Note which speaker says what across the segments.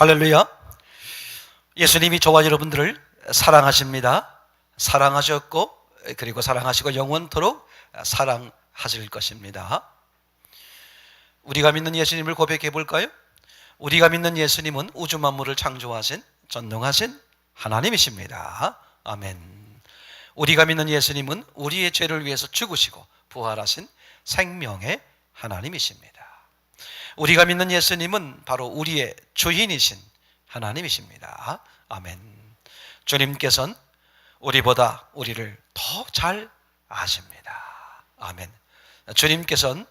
Speaker 1: 할렐루야. 예수님이 저와 여러분들을 사랑하십니다. 사랑하셨고 그리고 사랑하시고 영원토록 사랑하실 것입니다. 우리가 믿는 예수님을 고백해 볼까요? 우리가 믿는 예수님은 우주 만물을 창조하신 전능하신 하나님이십니다. 아멘. 우리가 믿는 예수님은 우리의 죄를 위해서 죽으시고 부활하신 생명의 하나님이십니다. 우리가 믿는 예수님은 바로 우리의 주인이신 하나님이십니다. 아멘. 주님께서는 우리보다 우리를 더 잘 아십니다. 아멘. 주님께서는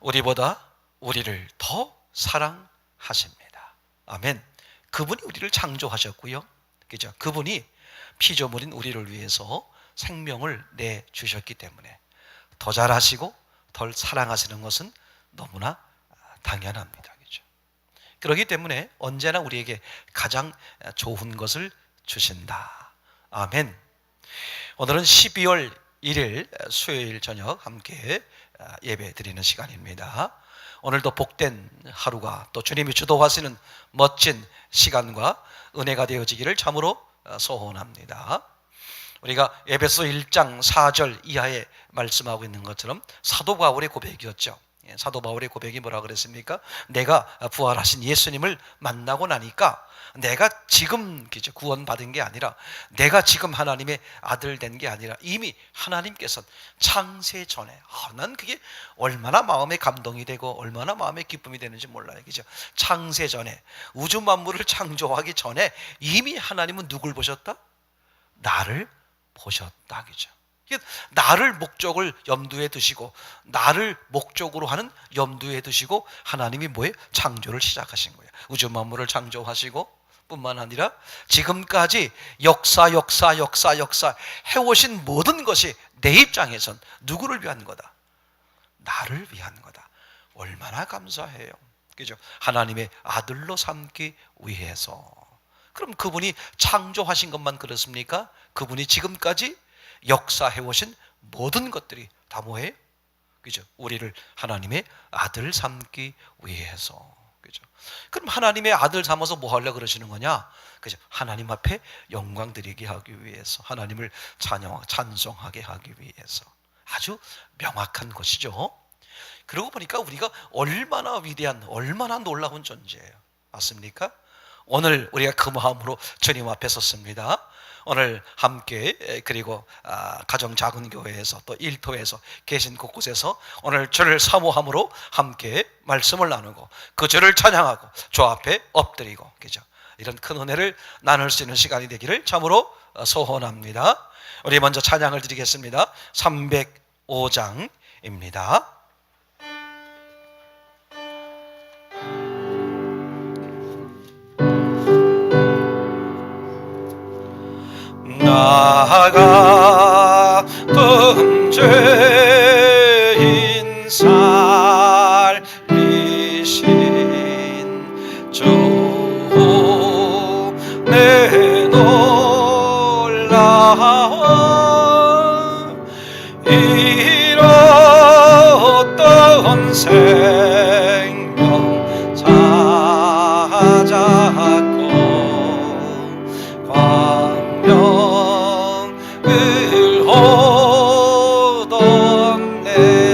Speaker 1: 우리보다 우리를 더 사랑하십니다. 아멘. 그분이 우리를 창조하셨고요. 그죠? 그분이 피조물인 우리를 위해서 생명을 내주셨기 때문에 더 잘하시고 덜 사랑하시는 것은 너무나 당연합니다. 그죠? 그렇기 때문에 언제나 우리에게 가장 좋은 것을 주신다. 아멘. 오늘은 12월 1일 수요일 저녁 함께 예배 드리는 시간입니다. 오늘도 복된 하루가 또 주님이 주도하시는 멋진 시간과 은혜가 되어지기를 참으로 소원합니다. 우리가 에베소 1장 4절 이하에 말씀하고 있는 것처럼 사도 바울의 고백이었죠. 사도 바울의 고백이 뭐라 그랬습니까? 내가 부활하신 예수님을 만나고 나니까 내가 지금 구원받은 게 아니라 내가 지금 하나님의 아들 된 게 아니라 이미 하나님께서 창세 전에 난 그게 얼마나 마음에 감동이 되고 얼마나 마음에 기쁨이 되는지 몰라요. 그죠? 창세 전에 우주 만물을 창조하기 전에 이미 하나님은 누굴 보셨다? 나를 보셨다. 그죠? 나를 목적을 염두에 두시고 나를 목적으로 하는 염두에 두시고 하나님이 뭐예요? 창조를 시작하신 거예요. 우주 만물을 창조하시고 뿐만 아니라 지금까지 역사 해오신 모든 것이 내 입장에선 누구를 위한 거다? 나를 위한 거다. 얼마나 감사해요. 그죠? 하나님의 아들로 삼기 위해서. 그럼 그분이 창조하신 것만 그렇습니까? 그분이 지금까지 역사해오신 모든 것들이 다 뭐예요? 그죠? 우리를 하나님의 아들 삼기 위해서. 그죠? 그럼 하나님의 아들 삼아서 뭐 하려고 그러시는 거냐? 그죠? 하나님 앞에 영광 드리게 하기 위해서, 하나님을 찬송하게 하기 위해서. 아주 명확한 것이죠. 그러고 보니까 우리가 얼마나 위대한, 얼마나 놀라운 존재예요. 맞습니까? 오늘 우리가 그 마음으로 주님 앞에 섰습니다. 오늘 함께 그리고 가정 작은 교회에서 또 일터에서 계신 곳곳에서 오늘 주를 사모함으로 함께 말씀을 나누고 그 주를 찬양하고 주 앞에 엎드리고 그죠? 이런 큰 은혜를 나눌 수 있는 시간이 되기를 참으로 소원합니다. 우리 먼저 찬양을 드리겠습니다. 305장입니다. 나갔던 죄인 살리신 주 내놀라워 잃었던 생명 찾았고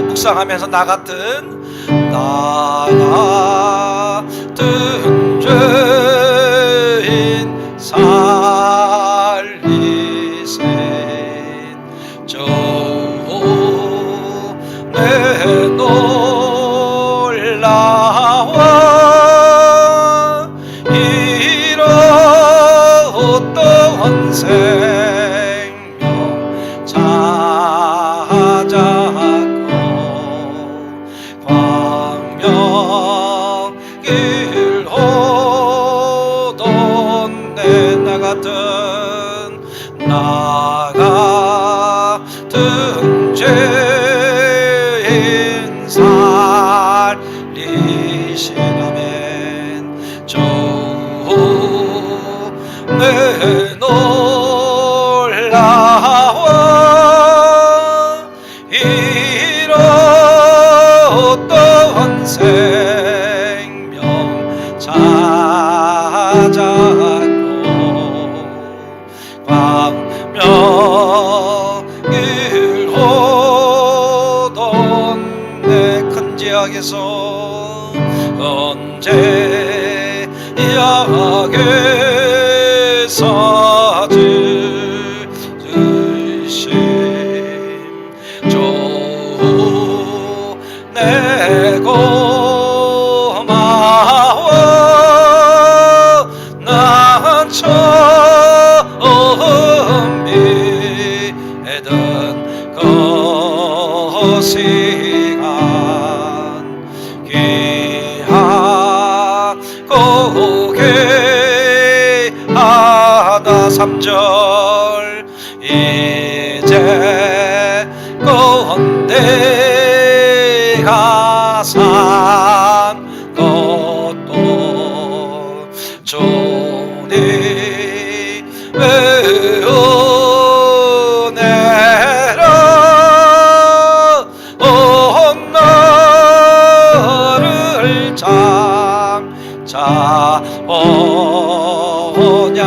Speaker 1: 묵상하면서 나 같은 죄인 살리신 주 내놀라워 잃었던 생명 찾았고 광명길 오던 나 같은 죄인 살리신 아멘 주 내놀라워 잃었던 생명 찾았고 잡고 광명을 오던 내 큰 지역에서 언제 약에서 주심 내 고마워 난 처음 믿던 그 시간 귀하고 귀하다 3절 이제 내가 산 것도 주님의 은혜라 온 나를 장차 언약에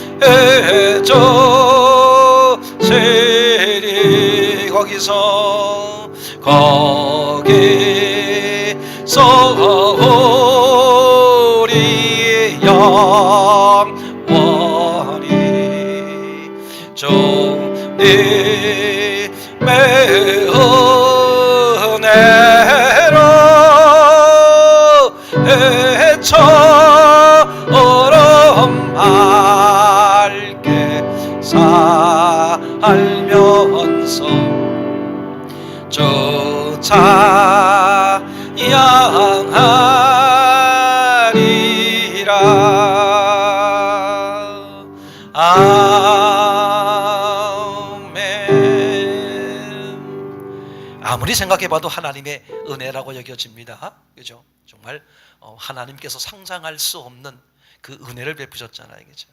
Speaker 1: 인도해줘 세리 거기서 우리 영원히 주님의 은혜로 해처럼 밝게 살면서 주 찬양하리라. 아멘. 아무리 생각해봐도 하나님의 은혜라고 여겨집니다. 그죠? 정말 하나님께서 상상할 수 없는 그 은혜를 베푸셨잖아요. 그죠?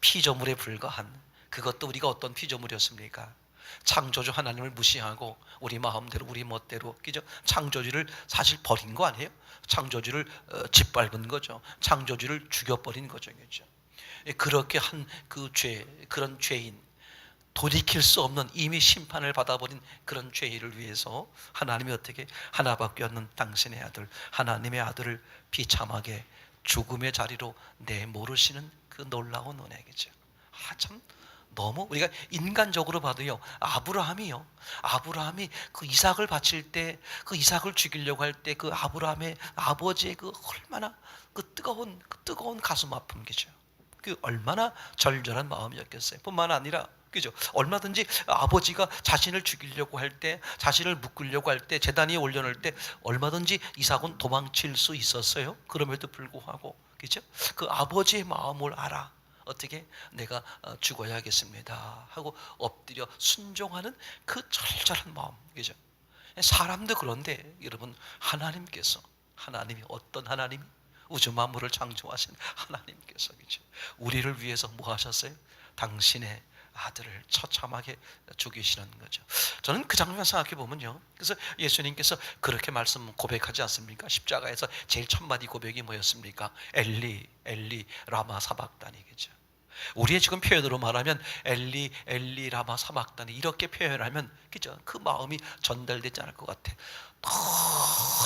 Speaker 1: 피조물에 불과한 그것도 우리가 어떤 피조물이었습니까? 창조주 하나님을 무시하고 우리 마음대로 우리 멋대로, 그죠? 창조주를 사실 버린 거 아니에요? 창조주를 짓밟은 거죠. 창조주를 죽여버린 거죠. 그죠? 그렇게 한 그 죄, 그런 죄인, 돌이킬 수 없는 이미 심판을 받아버린 그런 죄인을 위해서 하나님이 어떻게 하나밖에 없는 당신의 아들, 하나님의 아들을 비참하게 죽음의 자리로 내모르시는 그 놀라운 은혜겠죠. 참 너무 우리가 인간적으로 봐도요, 아브라함이 그 이삭을 바칠 때, 그 이삭을 죽이려고 할 때 그 아브라함의 아버지의 그 얼마나 그 뜨거운 가슴 아픔이죠. 그 얼마나 절절한 마음이었겠어요. 뿐만 아니라, 그죠? 얼마든지 아버지가 자신을 죽이려고 할 때, 자신을 묶으려고 할 때, 제단 위에 올려놓을 때 얼마든지 이삭은 도망칠 수 있었어요. 그럼에도 불구하고, 그죠? 그 아버지의 마음을 알아. 어떻게 내가 죽어야겠습니다 하고 엎드려 순종하는 그 절절한 마음, 그죠? 사람도 그런데 여러분, 하나님이 어떤 하나님이 우주 만물을 창조하신 하나님께서, 그죠? 우리를 위해서 뭐 하셨어요? 당신의 아들을 처참하게 죽이시는 거죠. 저는 그 장면 생각해 보면요, 그래서 예수님께서 그렇게 말씀 고백하지 않습니까? 십자가에서 제일 첫 마디 고백이 뭐였습니까? 엘리 엘리 라마 사박다니겠죠. 우리의 지금 표현으로 말하면 엘리 엘리 라마 사박다니 이렇게 표현하면, 그죠? 그 마음이 전달되지 않을 것 같아.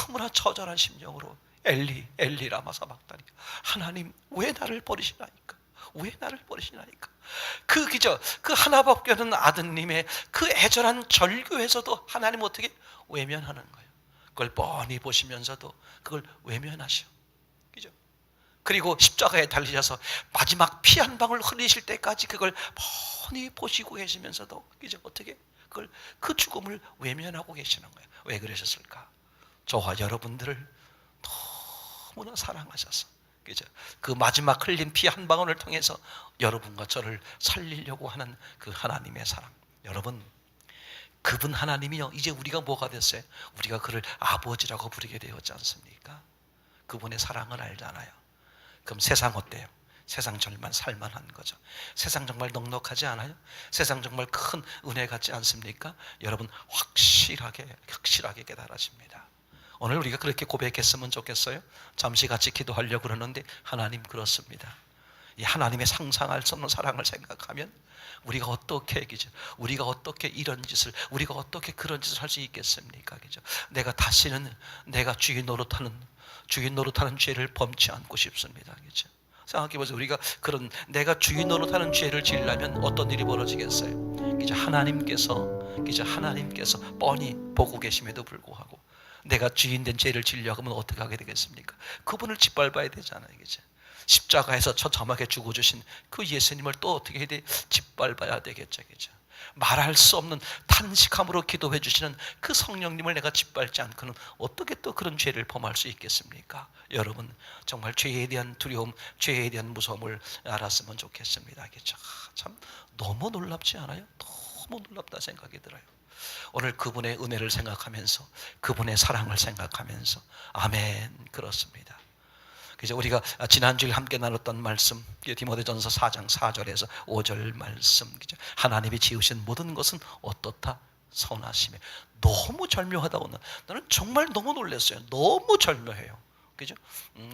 Speaker 1: 너무나 처절한 심정으로 엘리 엘리 라마 사박다니, 하나님 왜 나를 버리시나이까? 왜 나를 버리시나이까? 그죠? 그 하나밖에 없는 아드님의 그 애절한 절규에서도 하나님 어떻게 외면하는 거예요. 그걸 뻔히 보시면서도 그걸 외면하셔. 그죠? 그리고 십자가에 달리셔서 마지막 피 한 방울 흘리실 때까지 그걸 뻔히 보시고 계시면서도, 그죠? 어떻게 그걸, 그 죽음을 외면하고 계시는 거예요. 왜 그러셨을까? 저와 여러분들을 너무나 사랑하셔서, 그죠? 그 마지막 흘린 피 한 방울을 통해서 여러분과 저를 살리려고 하는 그 하나님의 사랑. 여러분, 그분 하나님이요, 이제 우리가 뭐가 됐어요? 우리가 그를 아버지라고 부르게 되었지 않습니까? 그분의 사랑을 알잖아요. 그럼 세상 어때요? 세상 정말 살만한 거죠. 세상 정말 넉넉하지 않아요? 세상 정말 큰 은혜 같지 않습니까? 여러분, 확실하게 깨달아집니다. 오늘 우리가 그렇게 고백했으면 좋겠어요. 잠시 같이 기도하려고 그러는데 하나님 그렇습니다. 이 하나님의 상상할 수 없는 사랑을 생각하면 우리가 어떻게 그죠? 우리가 어떻게 이런 짓을, 우리가 어떻게 그런 짓을 할 수 있겠습니까? 그죠? 내가 다시는 내가 주인 노릇하는 죄를 범치 않고 싶습니다. 그죠? 생각해보세요. 우리가 그런 내가 주인 노릇하는 죄를 지으려면 어떤 일이 벌어지겠어요? 그죠? 하나님께서 뻔히 보고 계심에도 불구하고 내가 주인 된 죄를 지으려고 하면 어떻게 하게 되겠습니까? 그분을 짓밟아야 되잖아요. 그죠? 십자가에서 처참하게 죽어주신 그 예수님을 또 어떻게 해야 돼? 짓밟아야 되겠죠. 그죠? 말할 수 없는 탄식함으로 기도해 주시는 그 성령님을 내가 짓밟지 않고는 어떻게 또 그런 죄를 범할 수 있겠습니까? 여러분 정말 죄에 대한 두려움, 죄에 대한 무서움을 알았으면 좋겠습니다. 그죠? 참 너무 놀랍지 않아요? 너무 놀랍다 생각이 들어요. 오늘 그분의 은혜를 생각하면서 그분의 사랑을 생각하면서 아멘 그렇습니다. 그래서 우리가 지난주에 함께 나눴던 말씀 디모데전서 4장 4절에서 5절 말씀, 하나님이 지으신 모든 것은 어떻다? 선하심에. 너무 절묘하다. 오늘 나는 정말 너무 놀랐어요. 너무 절묘해요. 그죠?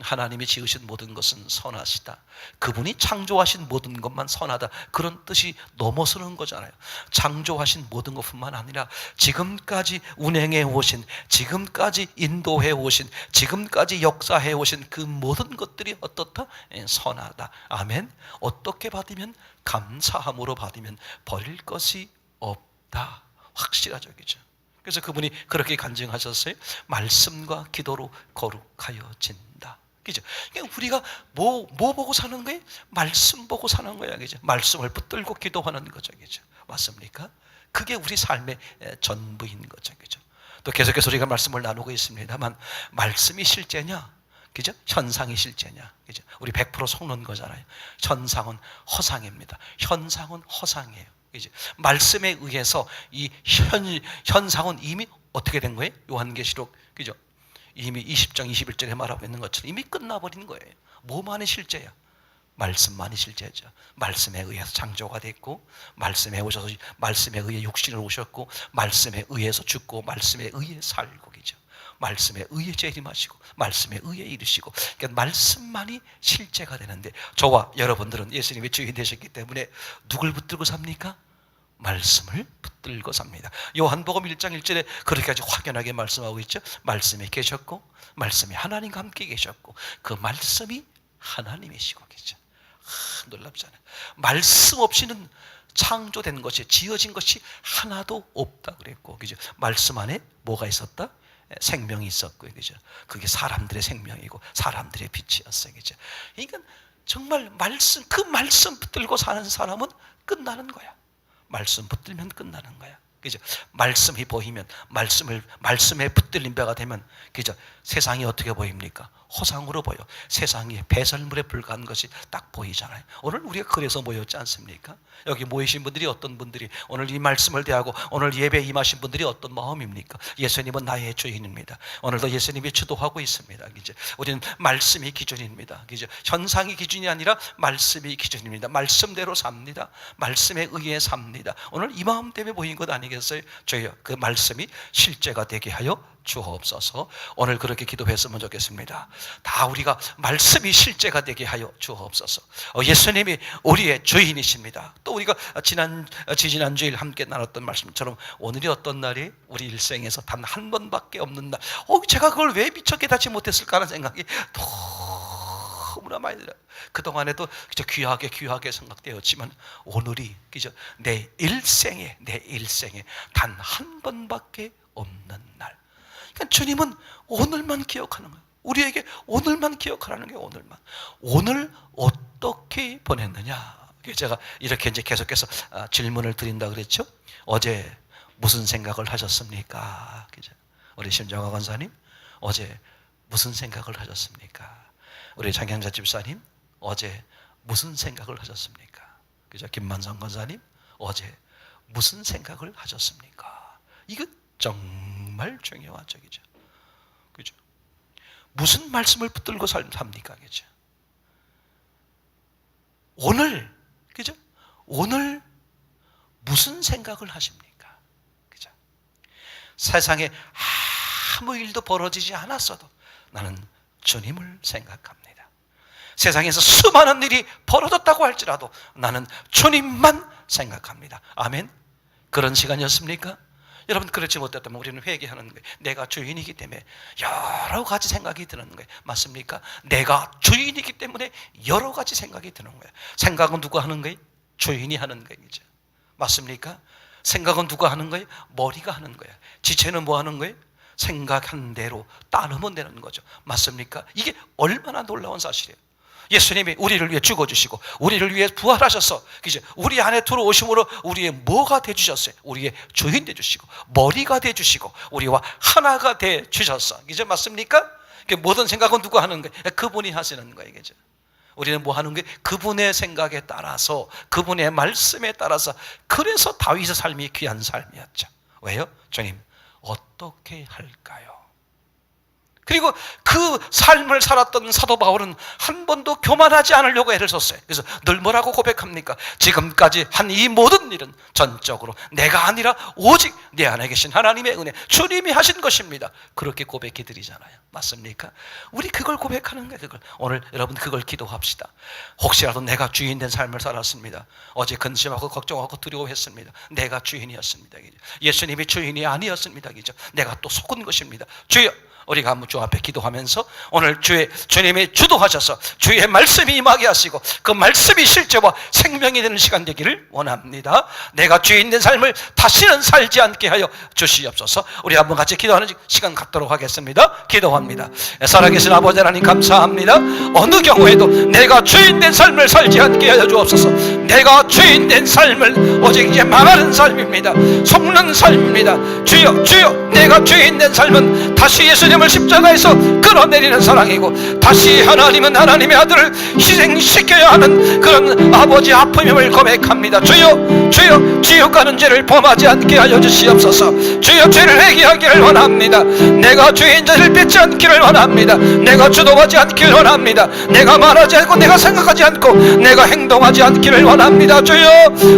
Speaker 1: 하나님이 지으신 모든 것은 선하시다. 그분이 창조하신 모든 것만 선하다. 그런 뜻이 넘어서는 거잖아요. 창조하신 모든 것뿐만 아니라 지금까지 운행해 오신, 지금까지 인도해 오신, 지금까지 역사해 오신 그 모든 것들이 어떻다? 선하다. 아멘. 어떻게 받으면? 감사함으로 받으면 버릴 것이 없다. 확실하죠. 그죠? 그래서 그분이 그렇게 간증하셨어요. 말씀과 기도로 거룩하여진다. 그죠? 그러니까 우리가 뭐 보고 사는 거예요? 말씀 보고 사는 거야. 그죠? 말씀을 붙들고 기도하는 거죠. 그죠? 맞습니까? 그게 우리 삶의 전부인 거죠. 그죠? 또 계속해서 우리가 말씀을 나누고 있습니다만 말씀이 실제냐? 그죠? 현상이 실제냐? 그죠? 우리 100% 속는 거잖아요. 현상은 허상입니다. 현상은 허상이에요. 그죠? 말씀에 의해서 이 현상은 이미 어떻게 된 거예요? 요한계시록 그죠? 이미 20장 21절에 말하고 있는 것처럼 이미 끝나버린 거예요. 뭐만이 실제야? 말씀만이 실제죠. 말씀에 의해서 창조가 됐고, 말씀에 오셔서 말씀에 의해 육신을 오셨고, 말씀에 의해서 죽고, 말씀에 의해 살고, 그죠? 말씀에 의해 재림하시고, 말씀에 의해 이르시고, 그러니까 말씀만이 실제가 되는데, 저와 여러분들은 예수님의 주인 되셨기 때문에 누굴 붙들고 삽니까? 말씀을 붙들고 삽니다. 요한복음 1장 1절에 그렇게 아주 확연하게 말씀하고 있죠. 말씀에 계셨고, 말씀이 하나님과 함께 계셨고, 그 말씀이 하나님이시고 계죠. 놀랍잖아요. 말씀 없이는 창조된 것이, 지어진 것이 하나도 없다 그랬고, 그죠? 말씀 안에 뭐가 있었다? 생명이 있었고요, 그죠? 그게 사람들의 생명이고 사람들의 빛이었어요, 그죠? 그러니까 정말 그 말씀 붙들고 사는 사람은 끝나는 거야. 말씀 붙들면 끝나는 거야. 그죠? 말씀이 보이면, 말씀에 붙들린 배가 되면, 그죠? 세상이 어떻게 보입니까? 허상으로 보여. 세상이 배설물에 불과한 것이 딱 보이잖아요. 오늘 우리가 그래서 모였지 않습니까? 여기 모이신 분들이 어떤 분들이, 오늘 이 말씀을 대하고 오늘 예배에 임하신 분들이 어떤 마음입니까? 예수님은 나의 주인입니다. 오늘도 예수님이 주도하고 있습니다. 그죠? 우리는 말씀이 기준입니다. 그죠? 현상이 기준이 아니라 말씀이 기준입니다. 말씀대로 삽니다. 말씀에 의해 삽니다. 오늘 이 마음 때문에 모인 것 아니겠어요? 저희요, 그 말씀이 실제가 되게 하여 주옵소서. 오늘 그렇게 기도했으면 좋겠습니다. 다 우리가 말씀이 실제가 되게 하여 주옵소서. 예수님이 우리의 주인이십니다. 또 우리가 지난주일 함께 나눴던 말씀처럼 오늘이 어떤 날이 우리 일생에서 단 한 번밖에 없는 날. 제가 그걸 왜 미처 깨닫지 못했을까 하는 생각이 너무나 많이 들어요. 그동안에도 귀하게 생각되었지만 오늘이 그죠? 내 일생에 단 한 번밖에 없는 날. 그러니까 주님은 오늘만 기억하는 거예요. 우리에게 오늘만 기억하라는 게 오늘만. 오늘 어떻게 보냈느냐. 제가 이렇게 이제 계속해서 질문을 드린다 그랬죠. 어제 무슨 생각을 하셨습니까? 그죠? 우리 심정화 권사님 어제 무슨 생각을 하셨습니까? 우리 장향자 집사님 어제 무슨 생각을 하셨습니까? 그죠? 김만성 권사님 어제 무슨 생각을 하셨습니까? 이거 정말 중요한 적이죠. 그죠? 무슨 말씀을 붙들고 삽니까? 그죠? 오늘, 그죠? 오늘 무슨 생각을 하십니까? 그죠? 세상에 아무 일도 벌어지지 않았어도 나는 주님을 생각합니다. 세상에서 수많은 일이 벌어졌다고 할지라도 나는 주님만 생각합니다. 아멘. 그런 시간이었습니까? 여러분, 그렇지 못했다면 우리는 회개하는 거예요. 내가 주인이기 때문에 여러 가지 생각이 드는 거예요. 맞습니까? 내가 주인이기 때문에 여러 가지 생각이 드는 거예요. 생각은 누가 하는 거예요? 주인이 하는 거죠. 맞습니까? 생각은 누가 하는 거예요? 머리가 하는 거예요. 지체는 뭐 하는 거예요? 생각한 대로 따르면 되는 거죠. 맞습니까? 이게 얼마나 놀라운 사실이에요. 예수님이 우리를 위해 죽어주시고 우리를 위해 부활하셔서 그죠? 우리 안에 들어오심으로 우리의 뭐가 되주셨어요? 우리의 주인 되주시고 머리가 되주시고 우리와 하나가 되주셨어. 이제 맞습니까? 모든 생각은 누가 하는 거예요? 그분이 하시는 거예요. 그죠? 우리는 뭐 하는 거예요? 그분의 생각에 따라서, 그분의 말씀에 따라서. 그래서 다윗의 삶이 귀한 삶이었죠. 왜요? 주님 어떻게 할까요? 그리고 그 삶을 살았던 사도 바울은 한 번도 교만하지 않으려고 애를 썼어요. 그래서 늘 뭐라고 고백합니까? 지금까지 한 이 모든 일은 전적으로 내가 아니라 오직 내 안에 계신 하나님의 은혜, 주님이 하신 것입니다. 그렇게 고백해 드리잖아요. 맞습니까? 우리 그걸 고백하는 거예요. 그걸. 오늘 여러분 그걸 기도합시다. 혹시라도 내가 주인 된 삶을 살았습니다. 어제 근심하고 걱정하고 두려워했습니다. 내가 주인이었습니다. 예수님이 주인이 아니었습니다. 내가 또 속은 것입니다. 주여, 우리가 한번 주 앞에 기도하면서 오늘 주님이 주도하셔서 주의 말씀이 임하게 하시고 그 말씀이 실제와 생명이 되는 시간 되기를 원합니다. 내가 주인 된 삶을 다시는 살지 않게 하여 주시옵소서. 우리 한번 같이 기도하는 시간 갖도록 하겠습니다. 기도합니다. 살아계신 아버지 하나님 감사합니다. 어느 경우에도 내가 주인 된 삶을 살지 않게 하여 주옵소서. 내가 주인 된 삶을 오직 이제 망하는 삶입니다. 속는 삶입니다. 주여, 주여, 내가 주인 된 삶은 다시 예수님을 십자가에서 끌어내리는 사랑이고 다시 하나님은 하나님의 아들을 희생시켜야 하는 그런 아버지 아픔임을 고백합니다. 주여, 주여, 지옥 가는 죄를 범하지 않게 하여 주시옵소서. 주여, 죄를 회개하기를 원합니다. 내가 주인 자를 뺏지 않기를 원합니다. 내가 주도하지 않기를 원합니다. 내가 말하지 않고 내가 생각하지 않고 내가 행동하지 않기를 원합니다. 주여,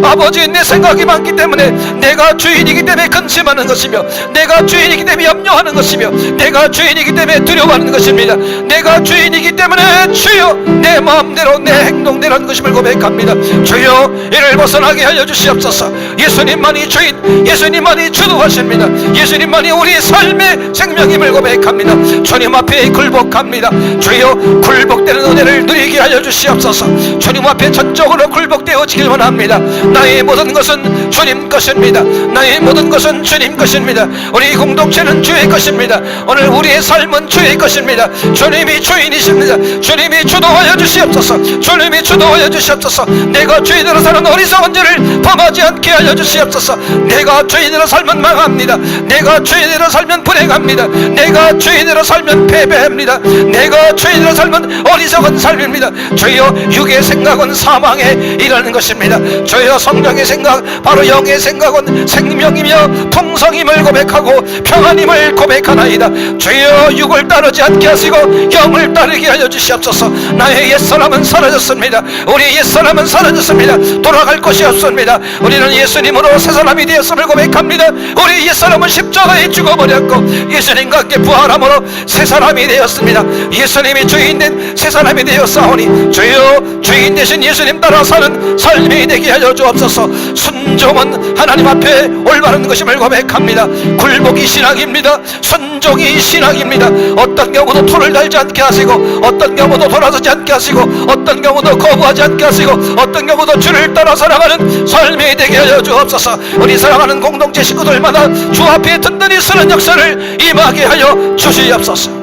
Speaker 1: 아버지, 내 생각이 많기 때문에 내가 주인이기 때문에 근심하는 것이며 내가 주인이기 때문에 염려하는 것이며 내가 주인이기 때문에 두려워하는 것입니다. 내가 주인이기 때문에 주여 내 마음대로 내 행동대로 하는 것임을 고백합니다. 주여, 이를 벗어나게 하여 주시옵소서. 예수님만이 주인, 예수님만이 주도하십니다. 예수님만이 우리 삶의 생명임을 고백합니다. 주님 앞에 굴복합니다. 주여, 굴복되는 은혜를 누리게 하여 주시옵소서. 주님 앞에 전적으로 굴복되어지길 원합니다. 나의 모든 것은 주님 것입니다. 나의 모든 것은 주님 것입니다. 우리 공동체는 주의 것입니다. 오늘 우리의 삶은 주의 것입니다. 주님이 주인이십니다. 주님이 주도하여 주시옵소서. 주님이 주도하여 주시옵소서. 내가 주인으로 사는 어리석은 죄를 범하지 않게 하여 주시옵소서. 내가 주인으로 살면 망합니다. 내가 주인으로 살면 불행합니다. 내가 주인으로 살면 패배합니다. 내가 주인으로 살면 어리석은 삶입니다. 주여, 육의 생각은 사망에 이르는 것입니다. 주여, 성령의 생각, 바로 영의 생각은 생명이며 풍성임을 고백하고 평안임을 고백하나이다. 주여, 육을 따르지 않게 하시고 영을 따르게 하여 주시옵소서. 나의 옛사람은 사라졌습니다. 우리 옛사람은 사라졌습니다. 돌아갈 것이 없습니다. 우리는 예수님으로 새사람이 되었음을 고백합니다. 우리 옛사람은 십자가에 죽어버렸고 예수님과 함께 부활함으로 새사람이 되었습니다. 예수님이 주인된 새사람이 되었사오니 주여, 주인 되신 예수님 따라 사는 삶이 되게 하여 주옵소서. 순종은 하나님 앞에 올바른 것임을 고백합니다. 굴복이 신앙입니다. 순종이 신앙입니다. 어떤 경우도 토를 달지 않게 하시고 어떤 경우도 돌아서지 않게 하시고 어떤 경우도 거부하지 않게 하시고 어떤 경우도 주를 따라 살아가는 삶이 되게 하여 주옵소서. 우리 사랑하는 공동체 식구들마다 주 앞에 든든히 서는 역사를 임하게 하여 주시옵소서.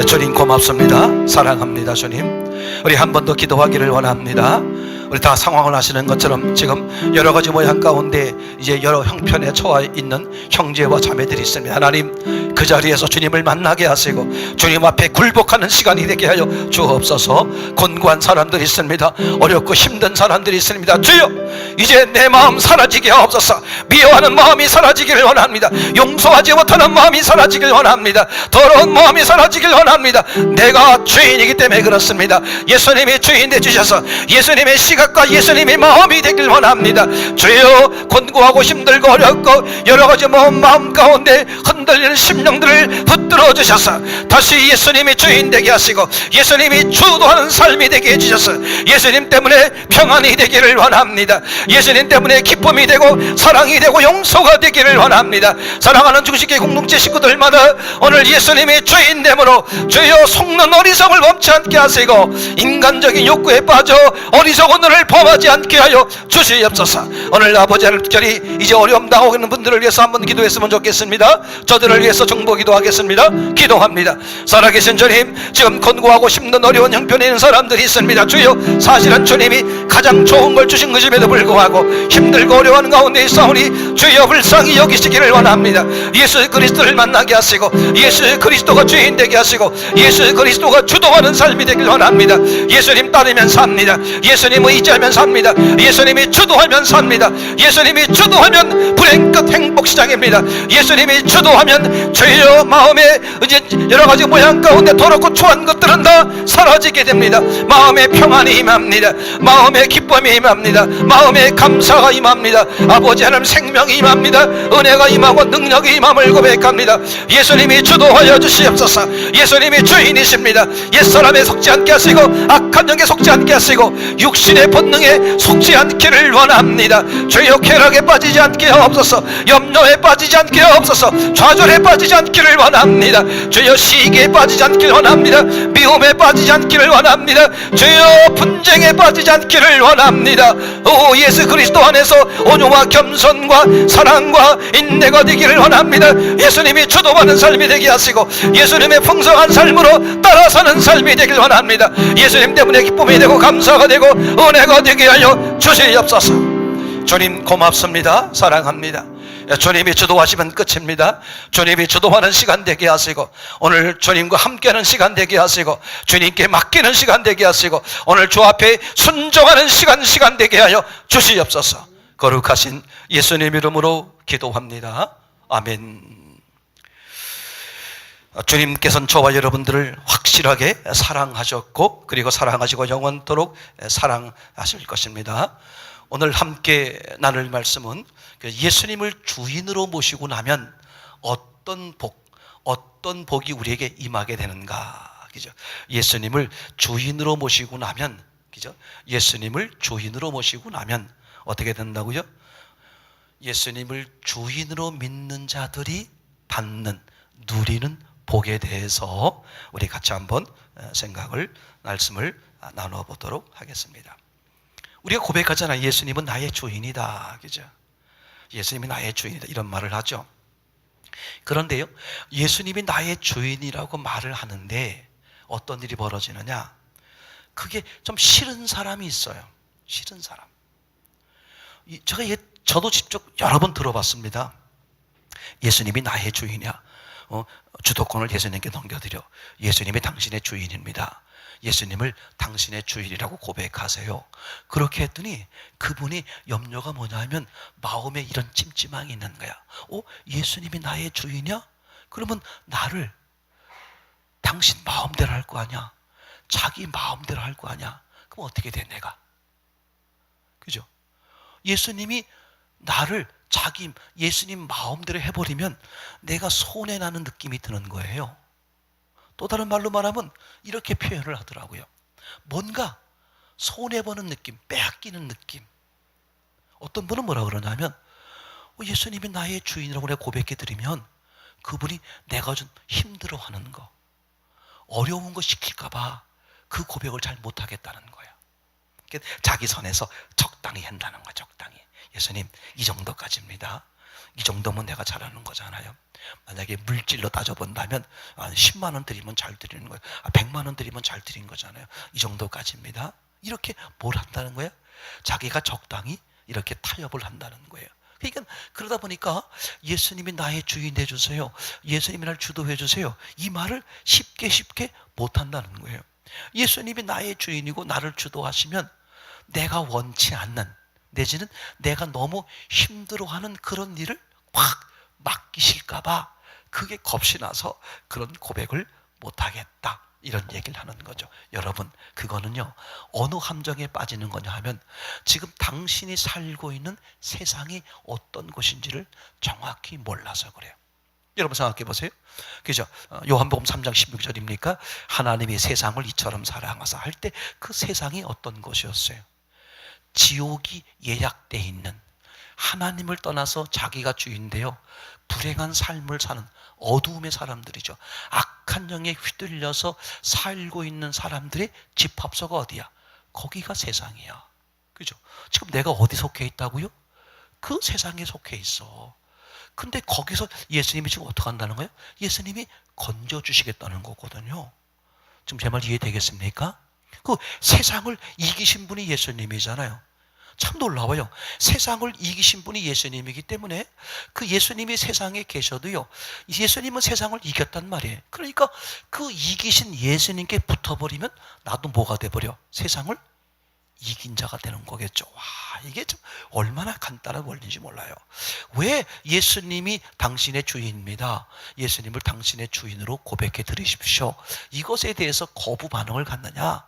Speaker 1: 주님 고맙습니다. 사랑합니다. 주님, 우리 한 번 더 기도하기를 원합니다. 우리 다 상황을 아시는 것처럼 지금 여러 가지 모양 가운데 이제 여러 형편에 처해 있는 형제와 자매들이 있습니다. 하나님, 그 자리에서 주님을 만나게 하시고 주님 앞에 굴복하는 시간이 되게 하여 주옵소서. 곤고한 사람들이 있습니다. 어렵고 힘든 사람들이 있습니다. 주여, 이제 내 마음 사라지게 하옵소서. 미워하는 마음이 사라지기를 원합니다. 용서하지 못하는 마음이 사라지길 원합니다. 더러운 마음이 사라지길 원합니다. 내가 주인이기 때문에 그렇습니다. 예수님이 주인 되주셔서 예수님의 시각과 예수님의 마음이 되길 원합니다. 주여, 권고하고 힘들고 어렵고 여러가지 마음 가운데 흔들리는 심령들을 붙들어 주셔서 다시 예수님이 주인 되게 하시고 예수님이 주도하는 삶이 되게 해주셔서 예수님 때문에 평안이 되기를 원합니다. 예수님 때문에 기쁨이 되고 사랑이 되고 용서가 되기를 원합니다. 사랑하는 중식회 공동체 식구들마다 오늘 예수님의 주인됨으로 주여 속는 어리석을 멈지 않게 하시고 인간적인 욕구에 빠져 어리석은 눈을 범하지 않게 하여 주시옵소서. 오늘 아버지 하나님 특별히 이제 어려움 당하고 있는 분들을 위해서 한번 기도했으면 좋겠습니다. 저들을 위해서 정보 기도하겠습니다. 기도합니다. 살아계신 주님, 지금 권고하고 힘든 어려운 형편에 있는 사람들이 있습니다. 주여, 사실은 주님이 가장 좋은 걸 주신 것임에도 불구하고 힘들고 어려운 가운데 있사오니 주여 불쌍히 여기시기를 원합니다. 예수 그리스도를 만나게 하시고 예수 그리스도가 주인 되게 하시고 예수 그리스도가 주도하는 삶이 되길 원합니다. 예수님 따르면 삽니다. 예수님 의지하면 삽니다. 예수님이 주도하면 삽니다. 예수님이 주도하면 불행 끝 행복 시작입니다. 예수님이 주도하면 주여 마음에 이제 여러 가지 모양 가운데 더럽고 초한 것들은 다 사라지게 됩니다. 마음의 평안이 임합니다. 마음의 기쁨이 임합니다. 마음의 감사가 임합니다. 아버지 하나님 생명이 임합니다. 은혜가 임하고 능력이 임함을 고백합니다. 예수님이 주도하여 주시옵소서. 예수님이 주인이십니다. 옛사람에 속지 않게 하시고 악한 영에 속지 않게 하시고 육신의 본능에 속지 않기를 원합니다. 주여, 쾌락에 빠지지 않게 하옵소서. 염려에 빠지지 않게 하옵소서. 좌절에 빠지지 않기를 원합니다. 주여, 시기에 빠지지 않기를 원합니다. 미움에 빠지지 않기를 원합니다. 주여, 분쟁에 빠지지 않기를 원합니다. 오, 예수 그리스도 안에서 온유와 겸손과 사랑과 인내가 되기를 원합니다. 예수님이 주도하는 삶이 되게 하시고 예수님의 풍성한 삶으로 따라서는 삶이 되길 원합니다. 예수님 때문에 기쁨이 되고 감사가 되고 은혜가 되게 하여 주시옵소서. 주님 고맙습니다. 사랑합니다. 주님이 주도하시면 끝입니다. 주님이 주도하는 시간 되게 하시고 오늘 주님과 함께하는 시간 되게 하시고 주님께 맡기는 시간 되게 하시고 오늘 주 앞에 순종하는 시간 되게 하여 주시옵소서. 거룩하신 예수님 이름으로 기도합니다. 아멘. 주님께서는 저와 여러분들을 확실하게 사랑하셨고 그리고 사랑하시고 영원토록 사랑하실 것입니다. 오늘 함께 나눌 말씀은 예수님을 주인으로 모시고 나면 어떤 복이 우리에게 임하게 되는가, 그죠? 예수님을 주인으로 모시고 나면, 그죠? 예수님을 주인으로 모시고 나면 어떻게 된다고요? 예수님을 주인으로 믿는 자들이 받는, 누리는 복에 대해서 우리 같이 한번 말씀을 나눠보도록 하겠습니다. 우리가 고백하잖아요. 예수님은 나의 주인이다, 그죠? 예수님이 나의 주인이다, 이런 말을 하죠. 그런데요, 예수님이 나의 주인이라고 말을 하는데 어떤 일이 벌어지느냐? 그게 좀 싫은 사람이 있어요. 싫은 사람. 저도 직접 여러 번 들어봤습니다. 예수님이 나의 주인이야. 주도권을 예수님께 넘겨드려. 예수님이 당신의 주인입니다. 예수님을 당신의 주인이라고 고백하세요. 그렇게 했더니 그분이 염려가 뭐냐면 마음에 이런 찜찜함이 있는 거야. 예수님이 나의 주인이야? 그러면 나를 당신 마음대로 할 거 아니야? 자기 마음대로 할 거 아니야? 그럼 어떻게 돼, 내가? 그죠? 예수님이 나를 예수님 마음대로 해버리면 내가 손해나는 느낌이 드는 거예요. 또 다른 말로 말하면 이렇게 표현을 하더라고요. 뭔가 손해보는 느낌, 빼앗기는 느낌. 어떤 분은 뭐라 그러냐면 예수님이 나의 주인이라고 내가 고백해드리면 그분이 내가 좀 힘들어하는 거, 어려운 거 시킬까 봐 그 고백을 잘 못하겠다는 거야. 자기 선에서 적당히 한다는 거야. 적당히. 예수님 이 정도까지입니다. 이 정도면 내가 잘하는 거잖아요. 만약에 물질로 따져본다면 10만 원 드리면 잘 드리는 거예요. 100만 원 드리면 잘 드린 거잖아요. 이 정도까지입니다. 이렇게 뭘 한다는 거예요? 자기가 적당히 이렇게 타협을 한다는 거예요. 그러니까 그러다 보니까 예수님이 나의 주인 해주세요, 예수님이 나를 주도해 주세요, 이 말을 쉽게 못한다는 거예요. 예수님이 나의 주인이고 나를 주도하시면 내가 원치 않는, 내지는 내가 너무 힘들어하는 그런 일을 확 맡기실까봐 그게 겁이 나서 그런 고백을 못하겠다, 이런 얘기를 하는 거죠. 여러분, 그거는요 어느 함정에 빠지는 거냐 하면 지금 당신이 살고 있는 세상이 어떤 곳인지를 정확히 몰라서 그래요. 여러분 생각해 보세요. 그죠? 요한복음 3장 16절입니까? 하나님이 세상을 이처럼 사랑하사 할 때 그 세상이 어떤 것이었어요? 지옥이 예약되어 있는, 하나님을 떠나서 자기가 주인되어 불행한 삶을 사는 어두움의 사람들이죠. 악한 영에 휘둘려서 살고 있는 사람들의 집합소가 어디야? 거기가 세상이야. 그죠? 지금 내가 어디 속해 있다고요? 그 세상에 속해 있어. 근데 거기서 예수님이 지금 어떻게 한다는 거예요? 예수님이 건져주시겠다는 거거든요. 지금 제 말 이해되겠습니까? 그 세상을 이기신 분이 예수님이잖아요. 참 놀라워요. 세상을 이기신 분이 예수님이기 때문에 그 예수님이 세상에 계셔도요, 예수님은 세상을 이겼단 말이에요. 그러니까 그 이기신 예수님께 붙어버리면 나도 뭐가 돼버려? 세상을 이긴 자가 되는 거겠죠. 와, 이게 좀 얼마나 간단한 원리인지 몰라요. 왜 예수님이 당신의 주인입니다, 예수님을 당신의 주인으로 고백해 드리십시오, 이것에 대해서 거부 반응을 갖느냐?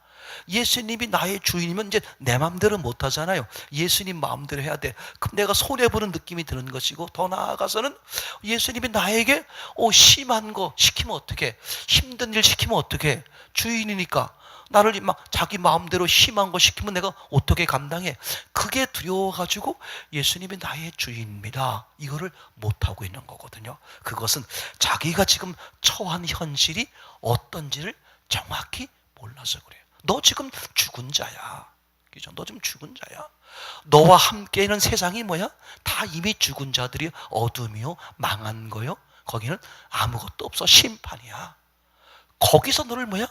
Speaker 1: 예수님이 나의 주인이면 이제 내 마음대로 못 하잖아요. 예수님 마음대로 해야 돼. 그럼 내가 손해보는 느낌이 드는 것이고, 더 나아가서는 예수님이 나에게 심한 거 시키면 어떡해? 힘든 일 시키면 어떡해? 주인이니까 나를 막 자기 마음대로 심한 거 시키면 내가 어떻게 감당해? 그게 두려워가지고 예수님이 나의 주인입니다, 이거를 못하고 있는 거거든요. 그것은 자기가 지금 처한 현실이 어떤지를 정확히 몰라서 그래요. 너 지금 죽은 자야. 그죠? 너 지금 죽은 자야. 너와 함께 있는 세상이 뭐야? 다 이미 죽은 자들이 어둠이요, 망한 거요. 거기는 아무것도 없어. 심판이야. 거기서 너를 뭐야?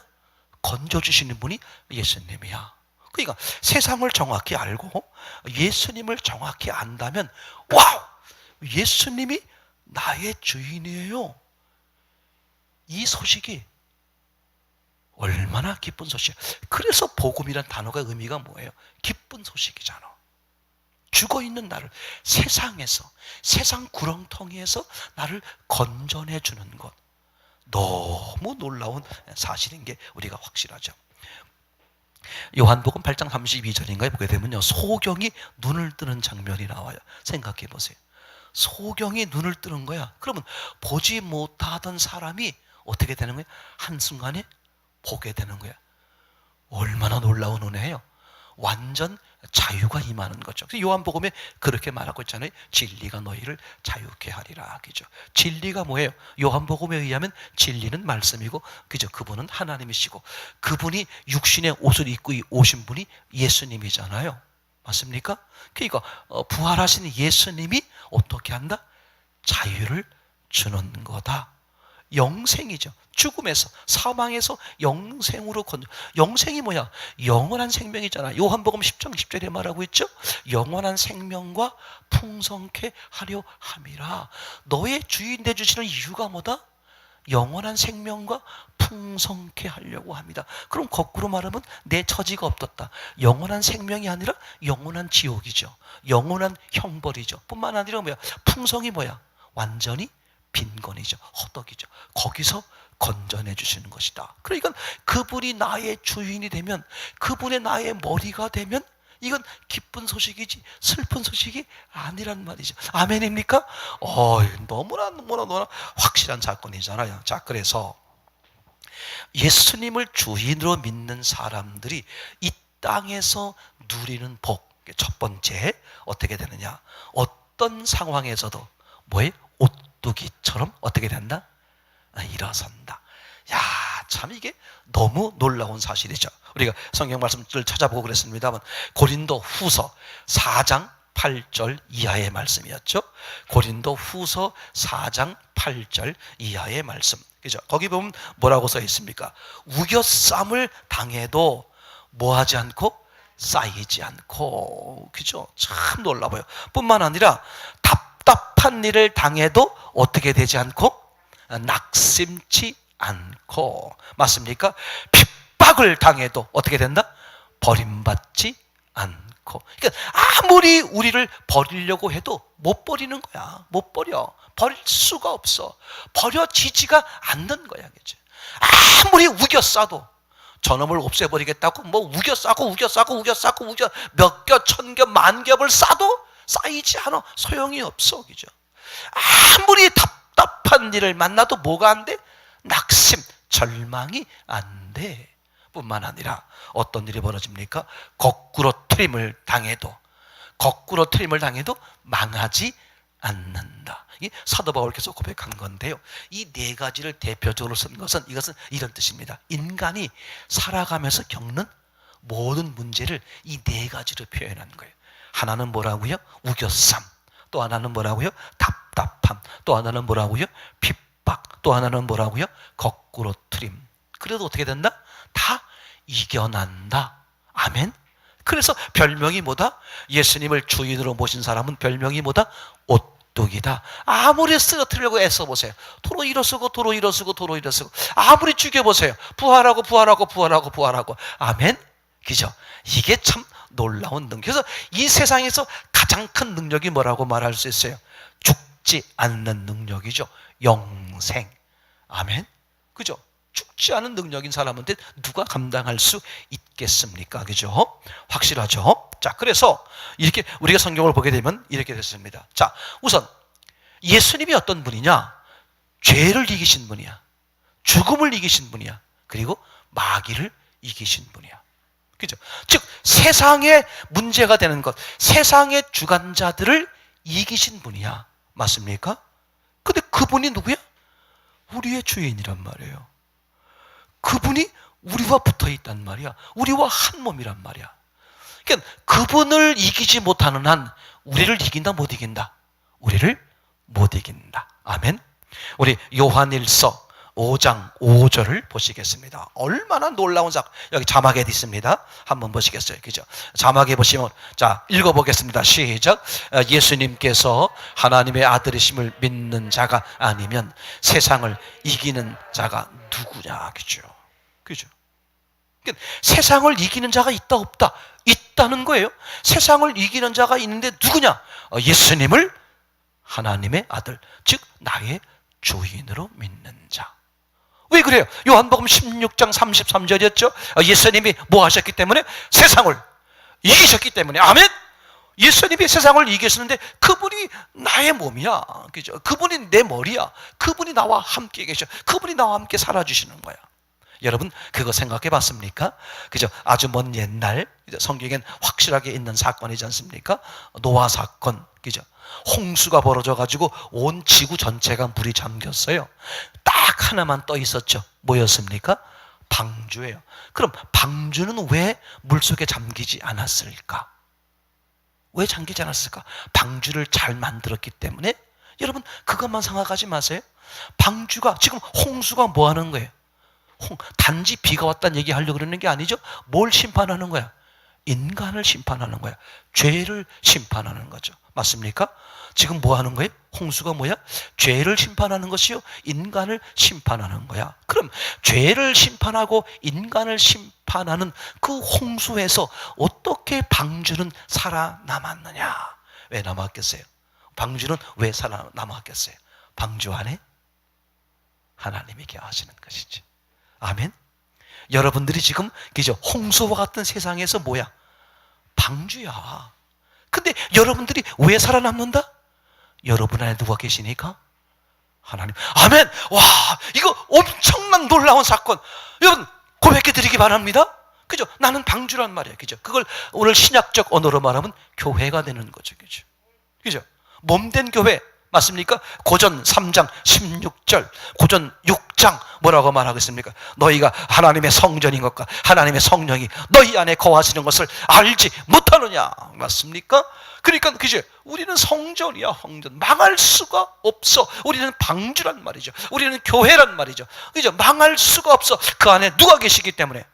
Speaker 1: 건져주시는 분이 예수님이야. 그러니까 세상을 정확히 알고 예수님을 정확히 안다면, 와우! 예수님이 나의 주인이에요. 이 소식이 얼마나 기쁜 소식이야. 그래서 복음이란 단어가 의미가 뭐예요? 기쁜 소식이잖아. 죽어있는 나를 세상에서, 세상 구렁텅이에서 나를 건져내 주는 것, 너무 놀라운 사실인 게 우리가 확실하죠. 요한복음 8장 32절인가에 보게 되면요, 소경이 눈을 뜨는 장면이 나와요. 생각해 보세요. 소경이 눈을 뜨는 거야. 그러면 보지 못하던 사람이 어떻게 되는 거야? 한순간에 보게 되는 거야. 얼마나 놀라운 은혜예요. 완전 자유가 임하는 거죠. 요한복음에 그렇게 말하고 있잖아요. 진리가 너희를 자유케 하리라. 그죠? 진리가 뭐예요? 요한복음에 의하면 진리는 말씀이고, 그죠? 그분은 하나님이시고, 그분이 육신의 옷을 입고 오신 분이 예수님이잖아요. 맞습니까? 그러니까 부활하신 예수님이 어떻게 한다? 자유를 주는 거다. 영생이죠. 죽음에서, 사망에서 영생으로 영생이 뭐야? 영원한 생명이잖아. 요한복음 10장 10절에 말하고 있죠. 영원한 생명과 풍성케 하려 함이라. 너의 주인 되주시는 이유가 뭐다? 영원한 생명과 풍성케 하려고 합니다. 그럼 거꾸로 말하면 내 처지가 없었다. 영원한 생명이 아니라 영원한 지옥이죠. 영원한 형벌이죠. 뿐만 아니라 뭐야? 풍성이 뭐야? 완전히 빈곤이죠. 허덕이죠. 거기서 건져내 주시는 것이다. 그러니까 그분이 나의 주인이 되면, 그분의 나의 머리가 되면, 이건 기쁜 소식이지 슬픈 소식이 아니란 말이죠. 아멘입니까? 너무나 확실한 사건이잖아요. 자, 그래서 예수님을 주인으로 믿는 사람들이 이 땅에서 누리는 복, 첫 번째 어떻게 되느냐? 어떤 상황에서도 뭐에 오뚜기처럼 어떻게 된다? 일어선다. 야, 참 이게 너무 놀라운 사실이죠. 우리가 성경 말씀을 찾아보고 그랬습니다만, 고린도 후서 4장 8절 이하의 말씀이었죠. 고린도 후서 4장 8절 이하의 말씀. 그죠? 거기 보면 뭐라고 써 있습니까? 우겨쌈을 당해도 뭐하지 않고 쌓이지 않고. 그죠? 참 놀라워요. 뿐만 아니라 답답한 일을 당해도 어떻게 되지 않고 낙심치 않고. 맞습니까? 핍박을 당해도 어떻게 된다? 버림받지 않고. 않고, 그러니까 아무리 우리를 버리려고 해도 못 버리는 거야. 못 버려. 버릴 수가 없어. 버려지지가 않는 거야. 그죠? 아무리 우겨 싸도 저놈을 없애버리겠다고 뭐 우겨 싸고 몇 겹, 천 겹, 만 겹을 싸도 쌓이지 않아. 소용이 없어. 그죠? 아무리 답답한 일을 만나도 뭐가 안 돼? 낙심, 절망이 안 돼. 뿐만 아니라 어떤 일이 벌어집니까? 거꾸로 트림을 당해도 망하지 않는다. 이 사도 바울께서 고백한 건데요. 이 네 가지를 대표적으로 쓴 것은 이것은 이런 뜻입니다. 인간이 살아가면서 겪는 모든 문제를 이 네 가지로 표현한 거예요. 하나는 뭐라고요? 우겨쌈. 또 하나는 뭐라고요? 답답함. 또 하나는 뭐라고요? 핍박. 또 하나는 뭐라고요? 거꾸로 트림. 그래도 어떻게 된다? 다 이겨난다. 아멘. 그래서 별명이 뭐다? 예수님을 주인으로 모신 사람은 별명이 뭐다? 오뚝이다. 아무리 쓰러뜨리려고 애써보세요. 도로 일어서고 아무리 죽여보세요. 부활하고. 아멘. 그죠? 이게 참 놀라운 능력. 그래서 이 세상에서 가장 큰 능력이 뭐라고 말할 수 있어요? 죽지 않는 능력이죠. 영생. 아멘. 그죠? 죽지 않은 능력인 사람한테 누가 감당할 수 있겠습니까? 그죠? 확실하죠? 자, 그래서 이렇게 우리가 성경을 보게 되면 이렇게 됐습니다. 자, 우선 예수님이 어떤 분이냐? 죄를 이기신 분이야. 죽음을 이기신 분이야. 그리고 마귀를 이기신 분이야. 그죠? 즉 세상에 문제가 되는 것, 세상의 주관자들을 이기신 분이야. 맞습니까? 근데 그분이 누구야? 우리의 주인이란 말이에요. 그분이 우리와 붙어 있단 말이야. 우리와 한 몸이란 말이야. 그러니까 그분을 이기지 못하는 한 우리를 이긴다 못 이긴다? 우리를 못 이긴다. 아멘. 우리 요한일서 5장 5절을 보시겠습니다. 얼마나 놀라운 사건. 여기 자막에 있습니다. 한번 보시겠어요. 그죠? 자막에 보시면, 자, 읽어보겠습니다. 시작. 예수님께서 하나님의 아들이심을 믿는 자가 아니면 세상을 이기는 자가 누구냐. 그죠? 그죠? 그러니까 세상을 이기는 자가 있다 없다? 있다는 거예요. 세상을 이기는 자가 있는데 누구냐? 예수님을 하나님의 아들, 즉 나의 주인으로 믿는 자. 왜 그래요? 요한복음 16장 33절이었죠. 예수님이 뭐 하셨기 때문에? 세상을 이기셨기 때문에. 아멘. 예수님이 세상을 이기셨는데 그분이 나의 몸이야. 그죠? 그분이 내 머리야. 그분이 나와 함께 계셔. 그분이 나와 함께 살아주시는 거야. 여러분 그거 생각해 봤습니까? 그죠? 아주 먼 옛날 성경엔 확실하게 있는 사건이지 않습니까? 노아 사건. 그죠? 홍수가 벌어져 가지고 온 지구 전체가 물이 잠겼어요. 딱 하나만 떠 있었죠. 뭐였습니까? 방주예요. 그럼 방주는 왜 물속에 잠기지 않았을까? 왜 잠기지 않았을까? 방주를 잘 만들었기 때문에. 여러분 그것만 생각하지 마세요. 방주가 지금 홍수가 뭐 하는 거예요? 단지 비가 왔다는 얘기 하려고 그러는 게 아니죠. 뭘 심판하는 거야? 인간을 심판하는 거야. 죄를 심판하는 거죠. 맞습니까? 지금 뭐 하는 거예요? 홍수가 뭐야? 죄를 심판하는 것이요, 인간을 심판하는 거야. 그럼 죄를 심판하고 인간을 심판하는 그 홍수에서 어떻게 방주는 살아남았느냐? 왜 남았겠어요? 방주는 왜 살아남았겠어요? 방주 안에 하나님이 계시는 것이지. 아멘. 여러분들이 지금 그죠? 홍수와 같은 세상에서 뭐야? 방주야. 근데 여러분들이 왜 살아남는다? 여러분 안에 누가 계시니까? 하나님. 아멘. 와, 이거 엄청난 놀라운 사건. 여러분 고백해 드리기 바랍니다. 그죠? 나는 방주란 말이야. 그죠? 그걸 오늘 신약적 언어로 말하면 교회가 되는 거죠. 그죠? 그죠? 몸된 교회. 맞습니까? 고전 3장 16절, 고전 6장 뭐라고 말하겠습니까? 너희가 하나님의 성전인 것과 하나님의 성령이 너희 안에 거하시는 것을 알지 못하느냐? 맞습니까? 그러니까 그죠? 우리는 성전이야. 성전. 망할 수가 없어. 우리는 방주란 말이죠. 우리는 교회란 말이죠. 그죠? 망할 수가 없어. 그 안에 누가 계시기 때문에?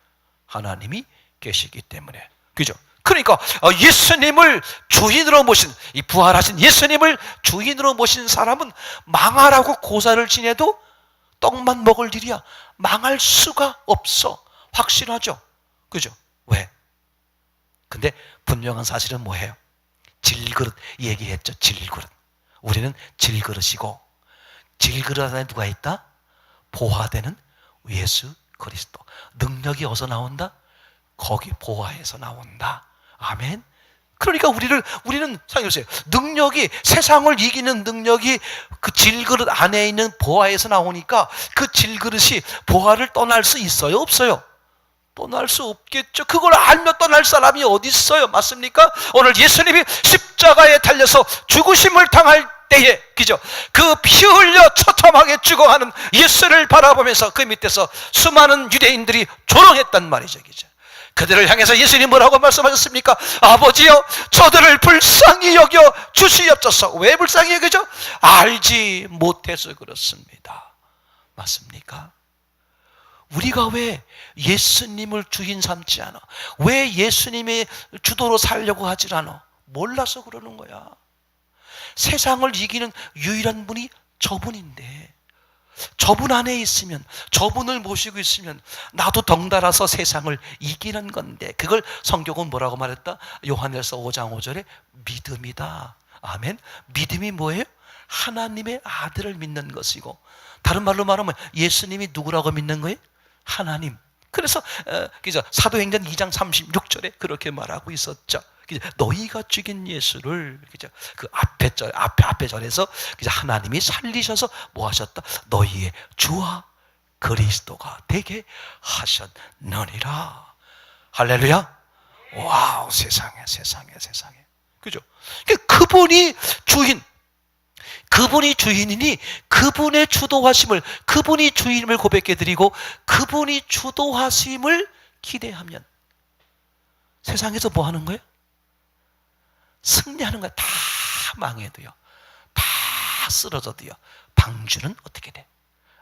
Speaker 1: 하나님이 계시기 때문에. 그죠? 그러니까 예수님을 주인으로 모신, 이 부활하신 예수님을 주인으로 모신 사람은 망하라고 고사를 지내도 떡만 먹을 일이야. 망할 수가 없어. 확실하죠? 그죠? 왜? 근데 분명한 사실은 뭐예요? 질그릇 얘기했죠. 질그릇. 우리는 질그릇이고, 질그릇 안에 누가 있다? 보화되는 예수 그리스도. 능력이 어디서 나온다? 거기 보화에서 나온다. 아멘. 그러니까 우리는 생각해보세요. 능력이, 세상을 이기는 능력이 그 질그릇 안에 있는 보화에서 나오니까 그 질그릇이 보화를 떠날 수 있어요? 없어요? 떠날 수 없겠죠. 그걸 알며 떠날 사람이 어디 있어요? 맞습니까? 오늘 예수님이 십자가에 달려서 죽으심을 당할 때에, 그죠? 그 피 흘려 처참하게 죽어가는 예수를 바라보면서 그 밑에서 수많은 유대인들이 조롱했단 말이죠, 그죠? 그들을 향해서 예수님이 뭐라고 말씀하셨습니까? 아버지여, 저들을 불쌍히 여겨 주시옵소서. 왜 불쌍히 여겨죠? 알지 못해서 그렇습니다. 맞습니까? 우리가 왜 예수님을 주인 삼지 않아? 왜 예수님의 주도로 살려고 하질 않아? 몰라서 그러는 거야. 세상을 이기는 유일한 분이 저분인데, 저분 안에 있으면, 저분을 모시고 있으면 나도 덩달아서 세상을 이기는 건데, 그걸 성경은 뭐라고 말했다? 요한일서 5장 5절에 믿음이다. 아멘. 믿음이 뭐예요? 하나님의 아들을 믿는 것이고, 다른 말로 말하면 예수님이 누구라고 믿는 거예요? 하나님. 그래서 사도행전 2장 36절에 그렇게 말하고 있었죠. 너희가 죽인 예수를, 그 앞에 절에서 하나님이 살리셔서 뭐 하셨다? 너희의 주와 그리스도가 되게 하셨느니라. 할렐루야. 와우, 세상에. 그죠? 그분이 주인이니 그분의 주도하심을, 그분이 주인임을 고백해드리고 그분이 주도하심을 기대하면 세상에서 뭐 하는 거예요? 승리하는 거야. 다 망해도요, 다 쓰러져도요, 방주는 어떻게 돼?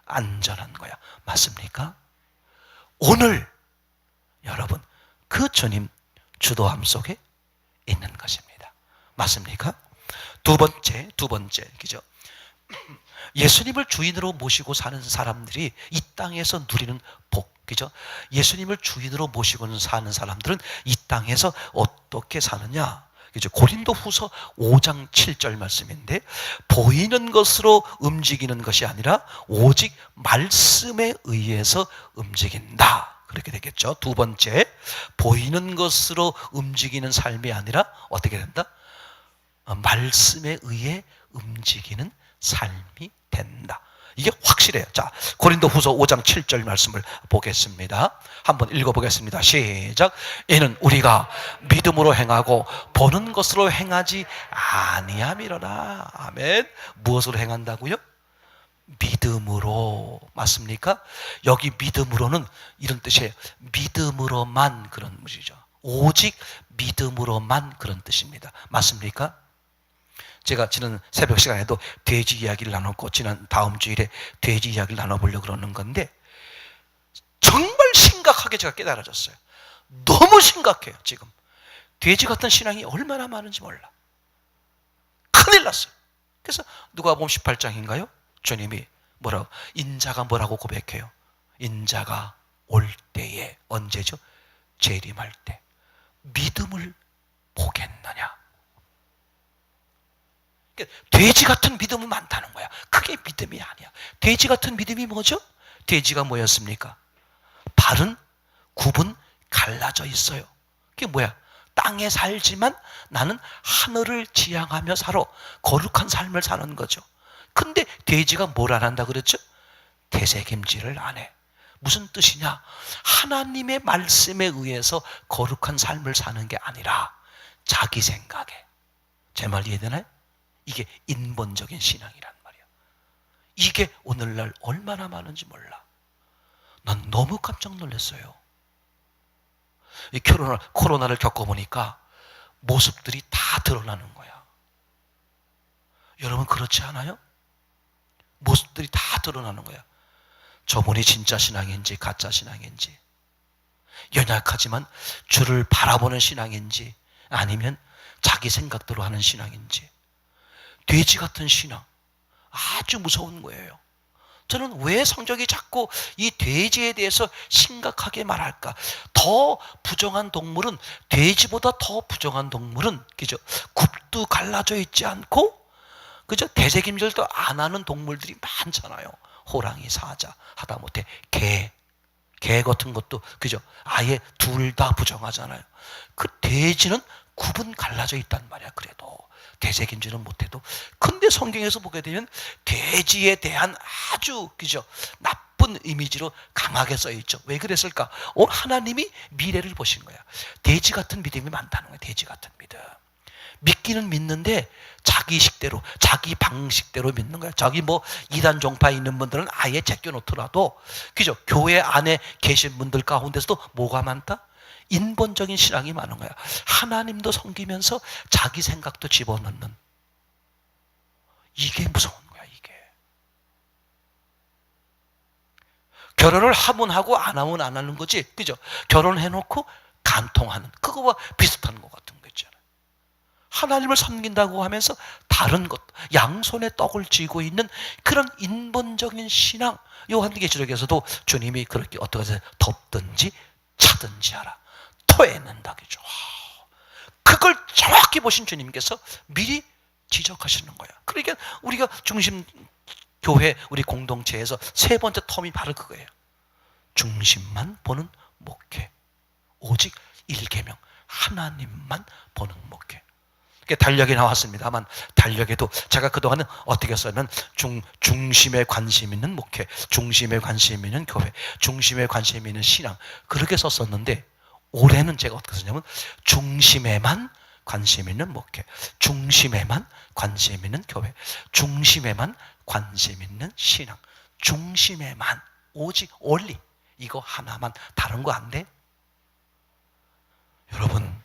Speaker 1: 안전한 거야. 맞습니까? 오늘 여러분 그 주님 주도함 속에 있는 것입니다. 맞습니까? 두 번째, 그죠? 예수님을 주인으로 모시고 사는 사람들이 이 땅에서 누리는 복, 그죠? 예수님을 주인으로 모시고 사는 사람들은 이 땅에서 어떻게 사느냐? 그죠? 고린도후서 5장 7절 말씀인데, 보이는 것으로 움직이는 것이 아니라 오직 말씀에 의해서 움직인다. 그렇게 되겠죠. 두 번째, 보이는 것으로 움직이는 삶이 아니라 어떻게 된다? 말씀에 의해 움직이는 삶이 된다. 이게 확실해요. 자, 고린도후서 5장 7절 말씀을 보겠습니다. 한번 읽어보겠습니다. 시작. 이는 우리가 믿음으로 행하고 보는 것으로 행하지 아니함이로라. 아멘. 무엇으로 행한다고요? 믿음으로. 맞습니까? 여기 믿음으로는 이런 뜻이에요. 믿음으로만, 그런 뜻이죠. 오직 믿음으로만, 그런 뜻입니다. 맞습니까? 제가 지난 새벽 시간에도 돼지 이야기를 나눴고, 지난 다음 주일에 돼지 이야기를 나눠보려고 그러는 건데, 정말 심각하게 제가 깨달아졌어요. 너무 심각해요. 지금 돼지 같은 신앙이 얼마나 많은지 몰라. 큰일 났어요. 그래서 누가복음 18장인가요? 주님이 뭐라고, 인자가 뭐라고 고백해요? 인자가 올 때에, 언제죠? 재림할 때 믿음을 보겠느냐. 돼지 같은 믿음은 많다는 거야. 그게 믿음이 아니야. 돼지 같은 믿음이 뭐죠? 돼지가 뭐였습니까? 발은 굽은 갈라져 있어요. 그게 뭐야? 땅에 살지만 나는 하늘을 지향하며 살아. 거룩한 삶을 사는 거죠. 근데 돼지가 뭘 안 한다 그랬죠? 되새김질을 안 해. 무슨 뜻이냐? 하나님의 말씀에 의해서 거룩한 삶을 사는 게 아니라 자기 생각에. 제 말 이해되나요? 이게 인본적인 신앙이란 말이야. 이게 오늘날 얼마나 많은지 몰라. 난 너무 깜짝 놀랐어요. 이 코로나를 겪어보니까 모습들이 다 드러나는 거야. 여러분 그렇지 않아요? 모습들이 다 드러나는 거야. 저분이 진짜 신앙인지 가짜 신앙인지, 연약하지만 주를 바라보는 신앙인지, 아니면 자기 생각대로 하는 신앙인지. 돼지 같은 신앙, 아주 무서운 거예요. 저는 왜 성경이 자꾸 이 돼지에 대해서 심각하게 말할까? 더 부정한 동물은, 돼지보다 더 부정한 동물은, 그죠? 굽도 갈라져 있지 않고, 그죠? 대책임질도 안 하는 동물들이 많잖아요. 호랑이, 사자, 하다못해 개 같은 것도, 그죠? 아예 둘 다 부정하잖아요. 그 돼지는 굽은 갈라져 있단 말이야. 그래도 대책임질은 못해도. 근데 성경에서 보게 되면 돼지에 대한 아주, 그죠? 나쁜 이미지로 강하게 써 있죠. 왜 그랬을까? 하나님이 미래를 보신 거야. 돼지 같은 믿음이 많다는 거야. 돼지 같은 믿음. 믿기는 믿는데 자기 식대로, 자기 방식대로 믿는 거야. 저기 이단 종파에 있는 분들은 아예 제껴 놓더라도, 그죠? 교회 안에 계신 분들 가운데서도 뭐가 많다? 인본적인 신앙이 많은 거야. 하나님도 섬기면서 자기 생각도 집어넣는. 이게 무서운 거야, 이게. 결혼을 하면 하고 안 하면 안 하는 거지, 그죠? 결혼해놓고 간통하는, 그거와 비슷한 것 같은 거 있잖아요. 하나님을 섬긴다고 하면서 다른 것, 양손에 떡을 쥐고 있는 그런 인본적인 신앙. 요한계시록에서도 주님이 그렇게 어떻게 해서 덮든지 차든지 하라, 토해낸다, 그죠? 그걸 정확히 보신 주님께서 미리 지적하시는 거야. 그러니까 우리가 중심 교회, 우리 공동체에서 세 번째 텀이 바로 그거예요. 중심만 보는 목회, 오직 일계명 하나님만 보는 목회. 달력이 나왔습니다만, 달력에도 제가 그동안은 어떻게 써면 중심에 관심 있는 목회, 중심에 관심 있는 교회, 중심에 관심 있는 신앙, 그렇게 썼었는데, 올해는 제가 어떻게 썼냐면 중심에만 관심 있는 목회, 중심에만 관심 있는 교회, 중심에만 관심 있는 신앙, 중심에만, 오직 only, 이거 하나만, 다른 거 안 돼? 여러분,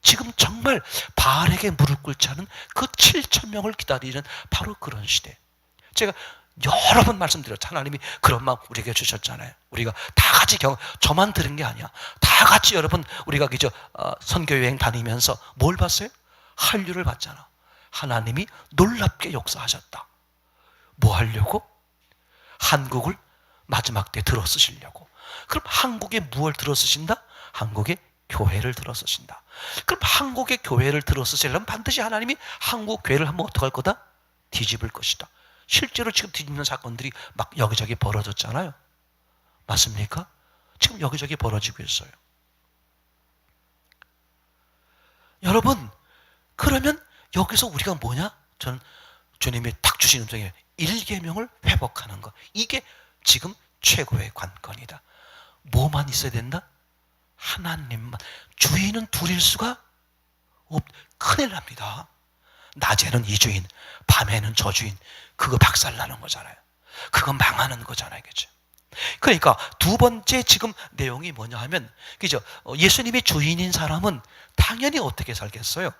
Speaker 1: 지금 정말 바알에게 무릎 꿇지 않은 그 7,000명을 기다리는 바로 그런 시대. 제가 여러 번 말씀드렸죠. 하나님이 그런 마음 우리에게 주셨잖아요. 우리가 다 같이 저만 들은 게 아니야. 다 같이 여러분, 우리가 그저 선교여행 다니면서 뭘 봤어요? 한류를 봤잖아. 하나님이 놀랍게 역사하셨다. 뭐 하려고? 한국을 마지막 때 들어 쓰시려고. 그럼 한국에 무엇을 들어 쓰신다? 한국에 교회를 들어 쓰신다. 그럼 한국의 교회를 들어 쓰시려면 반드시 하나님이 한국 교회를 한번 어떡할 거다? 뒤집을 것이다. 실제로 지금 뒤집는 사건들이 막 여기저기 벌어졌잖아요. 맞습니까? 지금 여기저기 벌어지고 있어요. 여러분, 그러면 여기서 우리가 뭐냐? 저는 주님이 딱 주신 음성이에요. 일계명을 회복하는 것. 이게 지금 최고의 관건이다. 뭐만 있어야 된다? 하나님만. 주인은 둘일 수가 큰일 납니다. 낮에는 이 주인, 밤에는 저 주인. 그거 박살나는 거잖아요. 그거 망하는 거잖아요. 그죠? 그러니까 두 번째 지금 내용이 뭐냐 하면, 그죠? 예수님이 주인인 사람은 당연히 어떻게 살겠어요?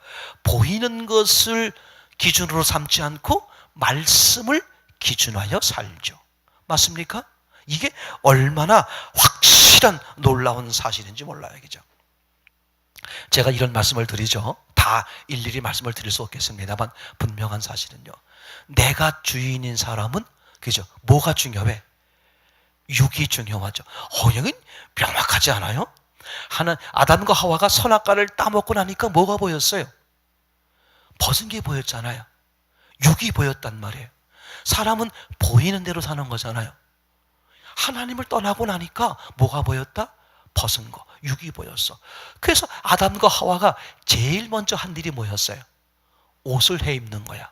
Speaker 1: 보이는 것을 기준으로 삼지 않고 말씀을 기준하여 살죠. 맞습니까? 이게 얼마나 확실한 놀라운 사실인지 몰라요. 그죠? 제가 이런 말씀을 드리죠. 다 일일이 말씀을 드릴 수 없겠습니다만, 분명한 사실은요. 내가 주인인 사람은, 그죠? 뭐가 중요해? 육이 중요하죠. 여긴 명확하지 않아요? 아담과 하와가 선악과를 따먹고 나니까 뭐가 보였어요? 벗은 게 보였잖아요. 육이 보였단 말이에요. 사람은 보이는 대로 사는 거잖아요. 하나님을 떠나고 나니까 뭐가 보였다? 벗은 거, 육이 보였어. 그래서 아담과 하와가 제일 먼저 한 일이 뭐였어요? 옷을 해입는 거야.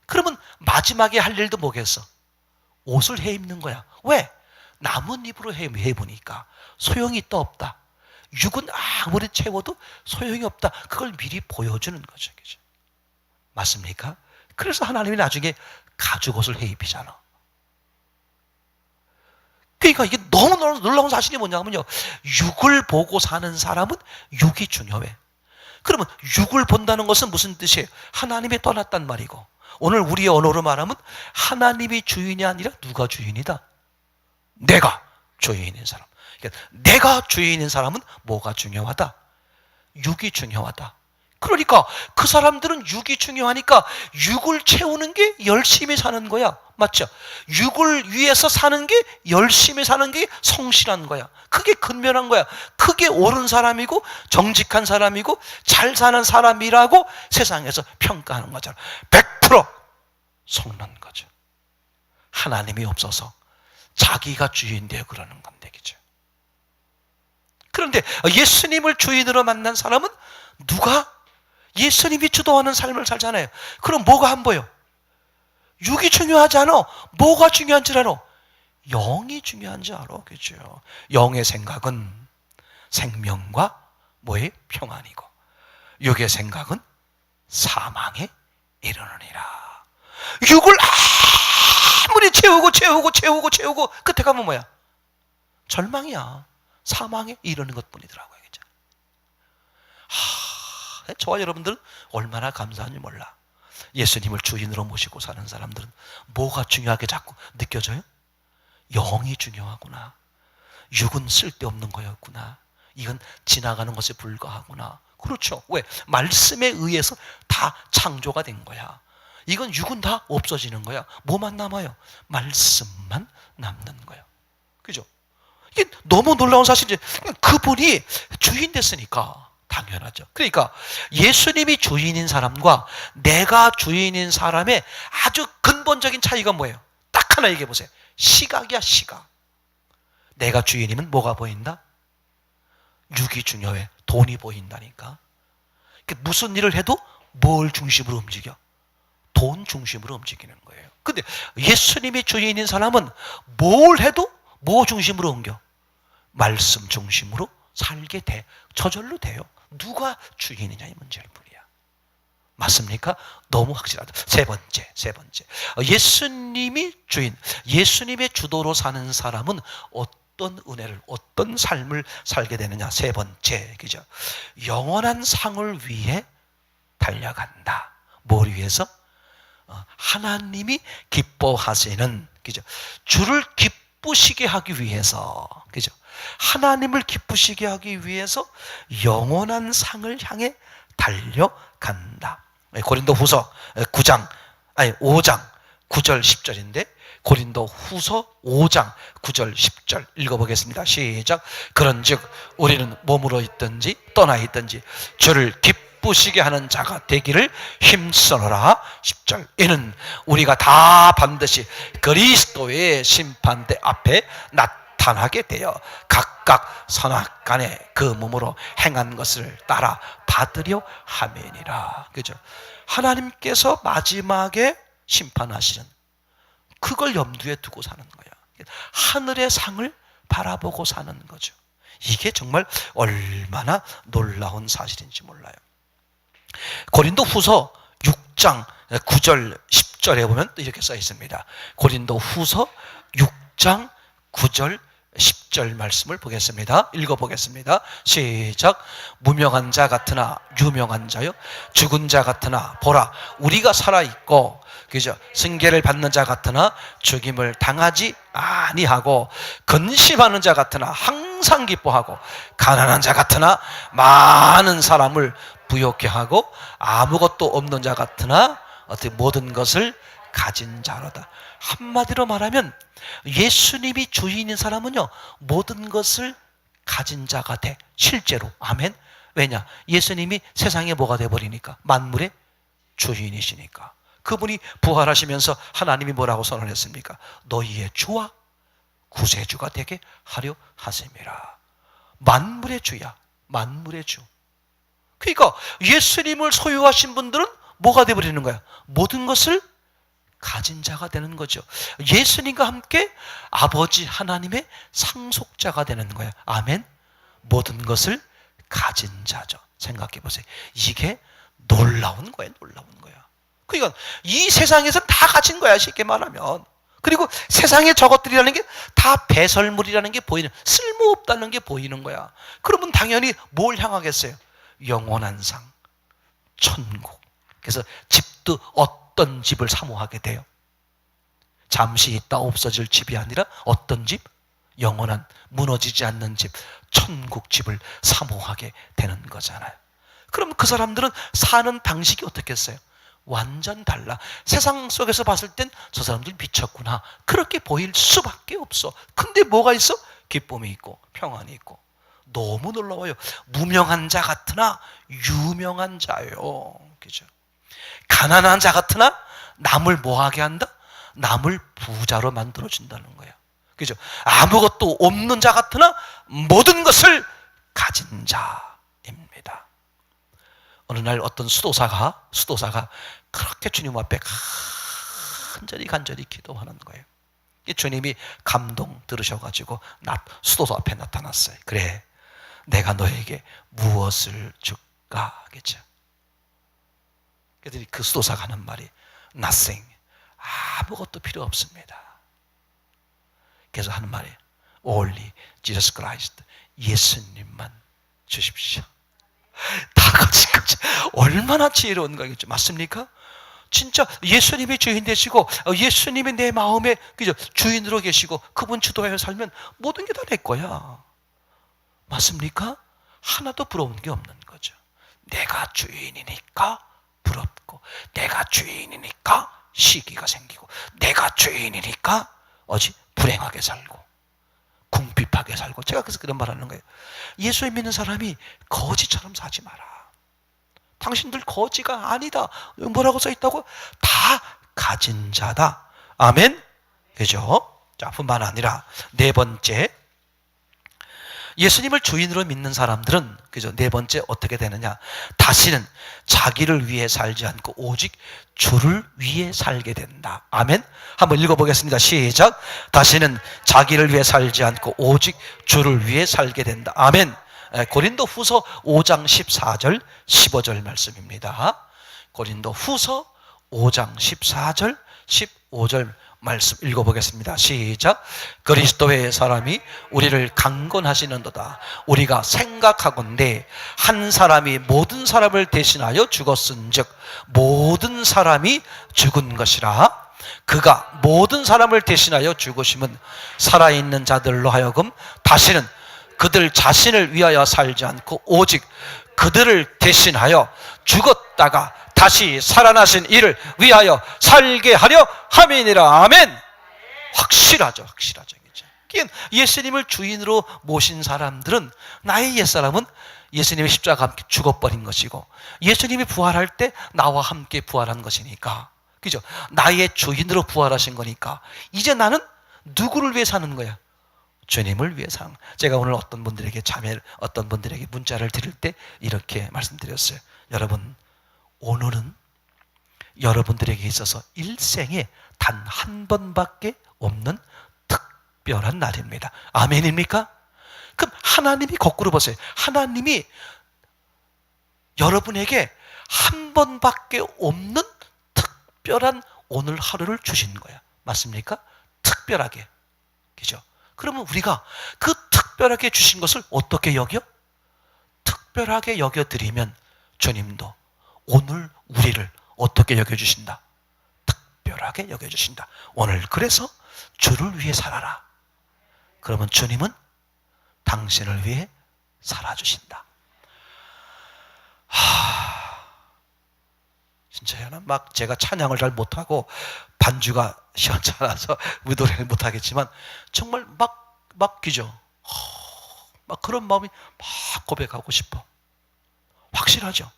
Speaker 1: 그러면 마지막에 할 일도 뭐겠어? 옷을 해입는 거야. 왜? 나뭇잎으로 해보니까 소용이 또 없다. 육은 아무리 채워도 소용이 없다. 그걸 미리 보여주는 거죠. 그죠? 맞습니까? 그래서 하나님이 나중에 가죽옷을 해입히잖아. 그러니까 이게 너무 놀라운 사실이 뭐냐면요. 육을 보고 사는 사람은 육이 중요해. 그러면 육을 본다는 것은 무슨 뜻이에요? 하나님이 떠났단 말이고, 오늘 우리의 언어로 말하면 하나님이 주인이 아니라 누가 주인이다? 내가 주인인 사람. 그러니까 내가 주인인 사람은 뭐가 중요하다? 육이 중요하다. 그러니까 그 사람들은 육이 중요하니까 육을 채우는 게 열심히 사는 거야. 맞죠? 육을 위해서 사는 게, 열심히 사는 게 성실한 거야. 그게 근면한 거야. 그게 옳은 사람이고 정직한 사람이고 잘 사는 사람이라고 세상에서 평가하는 거잖아. 100% 속는 거죠. 하나님이 없어서 자기가 주인 되어 그러는 건데, 그죠? 그런데 예수님을 주인으로 만난 사람은 누가? 예수님이 주도하는 삶을 살잖아요. 그럼 뭐가 안 보여? 육이 중요하지 않아. 뭐가 중요한 줄 알아? 영이 중요한 줄 알아. 그죠? 영의 생각은 생명과 뭐의 평안이고, 육의 생각은 사망에 이르느니라. 육을 아무리 채우고 끝에 가면 뭐야? 절망이야. 사망에 이르는 것뿐이더라고요. 그죠? 저와 여러분들은 얼마나 감사한지 몰라. 예수님을 주인으로 모시고 사는 사람들은 뭐가 중요하게 자꾸 느껴져요? 영이 중요하구나. 육은 쓸데없는 거였구나. 이건 지나가는 것에 불과하구나. 그렇죠. 왜? 말씀에 의해서 다 창조가 된 거야. 이건 육은 다 없어지는 거야. 뭐만 남아요? 말씀만 남는 거야. 그죠? 이게 너무 놀라운 사실이지. 그분이 주인 됐으니까 당연하죠. 그러니까 예수님이 주인인 사람과 내가 주인인 사람의 아주 근본적인 차이가 뭐예요? 딱 하나 얘기해 보세요. 시각이야, 시각. 내가 주인이면 뭐가 보인다? 육이 중요해. 돈이 보인다니까. 무슨 일을 해도 뭘 중심으로 움직여? 돈 중심으로 움직이는 거예요. 근데 예수님이 주인인 사람은 뭘 해도 뭐 중심으로 옮겨? 말씀 중심으로 살게 돼. 저절로 돼요. 누가 주인이냐 이 문제일 뿐이야. 맞습니까? 너무 확실하다. 세 번째. 예수님이 주인, 예수님의 주도로 사는 사람은 어떤 은혜를, 어떤 삶을 살게 되느냐. 세 번째, 그죠? 영원한 상을 위해 달려간다. 뭘 위해서? 하나님이 기뻐하시는, 그죠? 주를 기쁘시게 하기 위해서, 그죠? 하나님을 기쁘시게 하기 위해서 영원한 상을 향해 달려간다. 고린도후서 5장 9절 10절인데 고린도후서 5장 9절 10절 읽어보겠습니다. 시작. 그런즉 우리는 몸으로 있든지 떠나 있든지 주를 기쁘시게 하는 자가 되기를 힘쓰노라. 10절. 이는 우리가 다 반드시 그리스도의 심판대 앞에 나타나게 되어 각각 선악간에 그 몸으로 행한 것을 따라 받으려 함이니라. 그죠? 하나님께서 마지막에 심판하시는 그걸 염두에 두고 사는 거야. 하늘의 상을 바라보고 사는 거죠. 이게 정말 얼마나 놀라운 사실인지 몰라요. 고린도후서 6장 9절 10절에 보면 또 이렇게 써 있습니다. 고린도후서 6장 9절 10절 말씀을 보겠습니다. 읽어보겠습니다. 시작. 무명한 자 같으나 유명한 자요, 죽은 자 같으나 보라 우리가 살아있고, 그죠? 승계를 받는 자 같으나 죽임을 당하지 아니하고, 근심하는 자 같으나 항상 기뻐하고, 가난한 자 같으나 많은 사람을 부욕해 하고, 아무것도 없는 자 같으나 어떻게 모든 것을 가진 자로다. 한마디로 말하면 예수님이 주인인 사람은요, 모든 것을 가진 자가 돼. 실제로. 아멘. 왜냐? 예수님이 세상에 뭐가 돼버리니까? 만물의 주인이시니까. 그분이 부활하시면서 하나님이 뭐라고 선언했습니까? 너희의 주와 구세주가 되게 하려 하심이라. 만물의 주야. 만물의 주. 그러니까 예수님을 소유하신 분들은 뭐가 돼버리는 거야? 모든 것을 가진 자가 되는 거죠. 예수님과 함께 아버지 하나님의 상속자가 되는 거예요. 아멘. 모든 것을 가진 자죠. 생각해 보세요. 이게 놀라운 거예요. 놀라운 거야. 그러니까 이 세상에서 다 가진 거야. 쉽게 말하면. 그리고 세상의 저것들이라는 게 다 배설물이라는 게 보이는, 쓸모없다는 게 보이는 거야. 그러면 당연히 뭘 향하겠어요? 영원한 상, 천국. 그래서 집도 어떤 집을 사모하게 돼요? 잠시 있다 없어질 집이 아니라 어떤 집? 영원한, 무너지지 않는 집, 천국 집을 사모하게 되는 거잖아요. 그럼 그 사람들은 사는 방식이 어떻겠어요? 완전 달라. 세상 속에서 봤을 땐 저 사람들 미쳤구나, 그렇게 보일 수밖에 없어. 근데 뭐가 있어? 기쁨이 있고 평안이 있고. 너무 놀라워요. 무명한 자 같으나 유명한 자요. 그죠? 가난한 자 같으나 남을 뭐하게 한다? 남을 부자로 만들어준다는 거예요. 그죠? 아무것도 없는 자 같으나 모든 것을 가진 자입니다. 어느 날 어떤 수도사가 그렇게 주님 앞에 간절히 기도하는 거예요. 주님이 감동 들으셔가지고 수도사 앞에 나타났어요. 그래, 내가 너에게 무엇을 줄까? 하겠죠. 그랬더니 그 수도사가 하는 말이 nothing, 아무것도 필요 없습니다. 그래서 하는 말이 only Jesus Christ, 예수님만 주십시오. 다 가진 거지. 얼마나 지혜로운 거겠죠. 맞습니까? 진짜 예수님이 주인 되시고 예수님이 내 마음의 그죠? 주인으로 계시고 그분 주도하여 살면 모든 게 다 내 거야. 맞습니까? 하나도 부러운 게 없는 거죠. 내가 주인이니까 부럽고, 내가 주인이니까 시기가 생기고, 내가 주인이니까 불행하게 살고 궁핍하게 살고. 제가 그래서 그런 말 하는 거예요. 예수 믿는 사람이 거지처럼 사지 마라. 당신들 거지가 아니다. 뭐라고 써있다고? 다 가진 자다. 아멘? 그죠? 자, 뿐만 아니라 네 번째, 예수님을 주인으로 믿는 사람들은 그죠? 네 번째 어떻게 되느냐? 다시는 자기를 위해 살지 않고 오직 주를 위해 살게 된다. 아멘? 한번 읽어보겠습니다. 시작. 다시는 자기를 위해 살지 않고 오직 주를 위해 살게 된다. 아멘. 고린도 후서 5장 14절 15절 말씀입니다. 고린도 후서 5장 14절 15절 말씀 읽어보겠습니다. 시작. 그리스도의 사람이 우리를 강권하시는도다. 우리가 생각하건대 한 사람이 모든 사람을 대신하여 죽었은즉 모든 사람이 죽은 것이라. 그가 모든 사람을 대신하여 죽으심은 살아있는 자들로 하여금 다시는 그들 자신을 위하여 살지 않고 오직 그들을 대신하여 죽었다가 다시 살아나신 이를 위하여 살게 하려 함이니라. 아멘. 확실하죠. 예수님을 주인으로 모신 사람들은, 나의 옛사람은 예수님의 십자가 함께 죽어버린 것이고 예수님이 부활할 때 나와 함께 부활한 것이니까, 그죠? 나의 주인으로 부활하신 거니까 이제 나는 누구를 위해 사는 거야? 주님을 위해 사는. 제가 오늘 어떤 분들에게 문자를 드릴 때 이렇게 말씀드렸어요. 여러분, 오늘은 여러분들에게 있어서 일생에 단 한 번밖에 없는 특별한 날입니다. 아멘입니까? 그럼 하나님이 거꾸로 보세요. 하나님이 여러분에게 한 번밖에 없는 특별한 오늘 하루를 주신 거야. 맞습니까? 특별하게. 그죠? 그러면 우리가 그 특별하게 주신 것을 어떻게 여겨? 특별하게 여겨드리면 주님도 오늘 우리를 어떻게 여겨주신다? 특별하게 여겨주신다. 오늘 그래서 주를 위해 살아라. 그러면 주님은 당신을 위해 살아주신다. 진짜요? 막 제가 찬양을 잘 못하고 반주가 시원찮아서 노래를 못하겠지만 정말 막 기죠. 막 그런 마음이 막 고백하고 싶어. 확실하죠?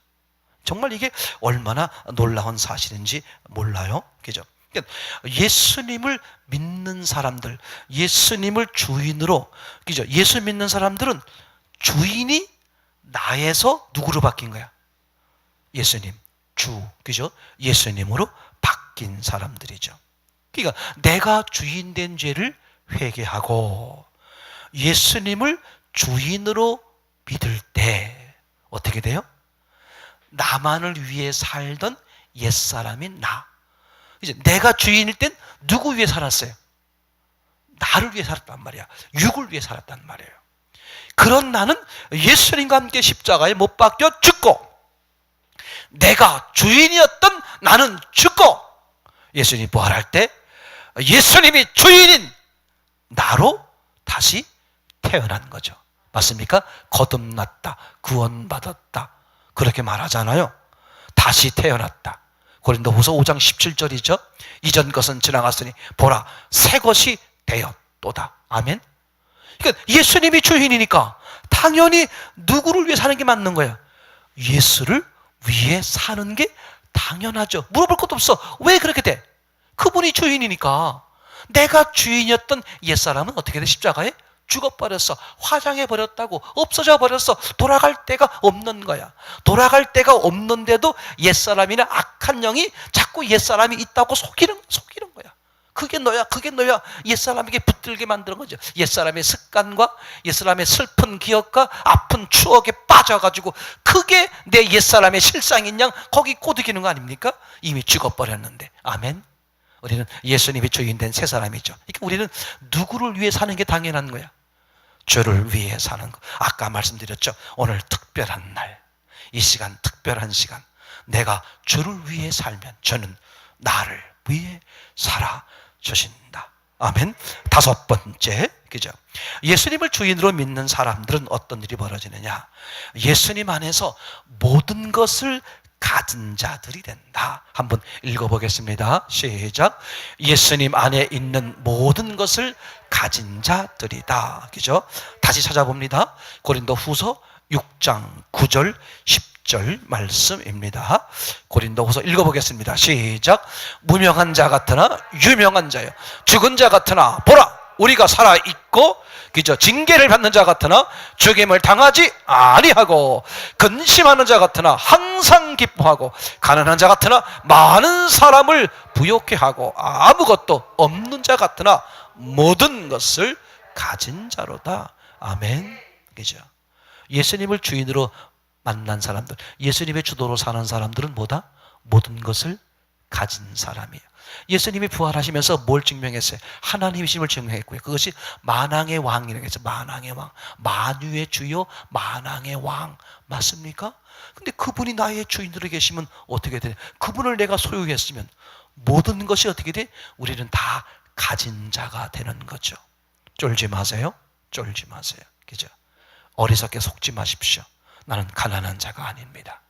Speaker 1: 정말 이게 얼마나 놀라운 사실인지 몰라요. 그죠? 그러니까 예수님을 믿는 사람들, 예수님을 주인으로, 그죠? 예수 믿는 사람들은 주인이 나에서 누구로 바뀐 거야? 예수님, 주, 그죠? 예수님으로 바뀐 사람들이죠. 그러니까 내가 주인 된 죄를 회개하고 예수님을 주인으로 믿을 때 어떻게 돼요? 나만을 위해 살던 옛사람인 나. 이제 내가 주인일 땐 누구 위해 살았어요? 나를 위해 살았단 말이야. 육을 위해 살았단 말이에요. 그런 나는 예수님과 함께 십자가에 못 박혀 죽고, 내가 주인이었던 나는 죽고, 예수님이 부활할 때 예수님이 주인인 나로 다시 태어난 거죠. 맞습니까? 거듭났다, 구원받았다, 그렇게 말하잖아요. 다시 태어났다. 고린도후서 5장 17절이죠. 이전 것은 지나갔으니 보라 새 것이 되었도다. 아멘. 그러니까 예수님이 주인이니까 당연히 누구를 위해 사는 게 맞는 거야? 예수를 위해 사는 게 당연하죠. 물어볼 것도 없어. 왜 그렇게 돼? 그분이 주인이니까. 내가 주인이었던 옛사람은 어떻게 돼? 십자가에 죽어버렸어. 화장해버렸다고. 없어져 버렸어. 돌아갈 데가 없는 거야. 돌아갈 데가 없는데도 옛사람이나 악한 영이 자꾸 옛사람이 있다고 속이는 거야. 그게 너야, 그게 너야. 옛사람에게 붙들게 만드는 거죠. 옛사람의 습관과 옛사람의 슬픈 기억과 아픈 추억에 빠져가지고 그게 내 옛사람의 실상인 양 거기 꼬드기는 거 아닙니까? 이미 죽어버렸는데. 아멘. 우리는 예수님이 주인된 새 사람이죠. 그러니까 우리는 누구를 위해 사는 게 당연한 거야? 주를 위해 사는 거. 아까 말씀드렸죠. 오늘 특별한 날, 이 시간 특별한 시간, 내가 주를 위해 살면 저는 나를 위해 살아주신다. 아멘. 다섯 번째, 그죠? 예수님을 주인으로 믿는 사람들은 어떤 일이 벌어지느냐? 예수님 안에서 모든 것을 가진 자들이 된다. 한번 읽어보겠습니다. 시작. 예수님 안에 있는 모든 것을 가진 자들이다. 그죠? 다시 찾아봅니다. 고린도후서 6장 9절 10절 말씀입니다. 고린도후서 읽어보겠습니다. 시작. 무명한 자 같으나 유명한 자여, 죽은 자 같으나 보라 우리가 살아있고, 그죠? 징계를 받는 자 같으나 죽임을 당하지 아니하고, 근심하는 자 같으나 항상 기뻐하고, 가난한 자 같으나 많은 사람을 부욕해 하고, 아무것도 없는 자 같으나 모든 것을 가진 자로다. 아멘. 그죠? 예수님을 주인으로 만난 사람들, 예수님의 주도로 사는 사람들은 뭐다? 모든 것을 가진 사람이에요. 예수님이 부활하시면서 뭘 증명했어요? 하나님이심을 증명했고요. 그것이 만왕의 왕이라고 했죠. 만왕의 왕, 만유의 주요, 만왕의 왕. 맞습니까? 근데 그분이 나의 주인으로 계시면 어떻게 돼? 그분을 내가 소유했으면 모든 것이 어떻게 돼? 우리는 다 가진 자가 되는 거죠. 쫄지 마세요. 쫄지 마세요. 그죠? 어리석게 속지 마십시오. 나는 가난한 자가 아닙니다.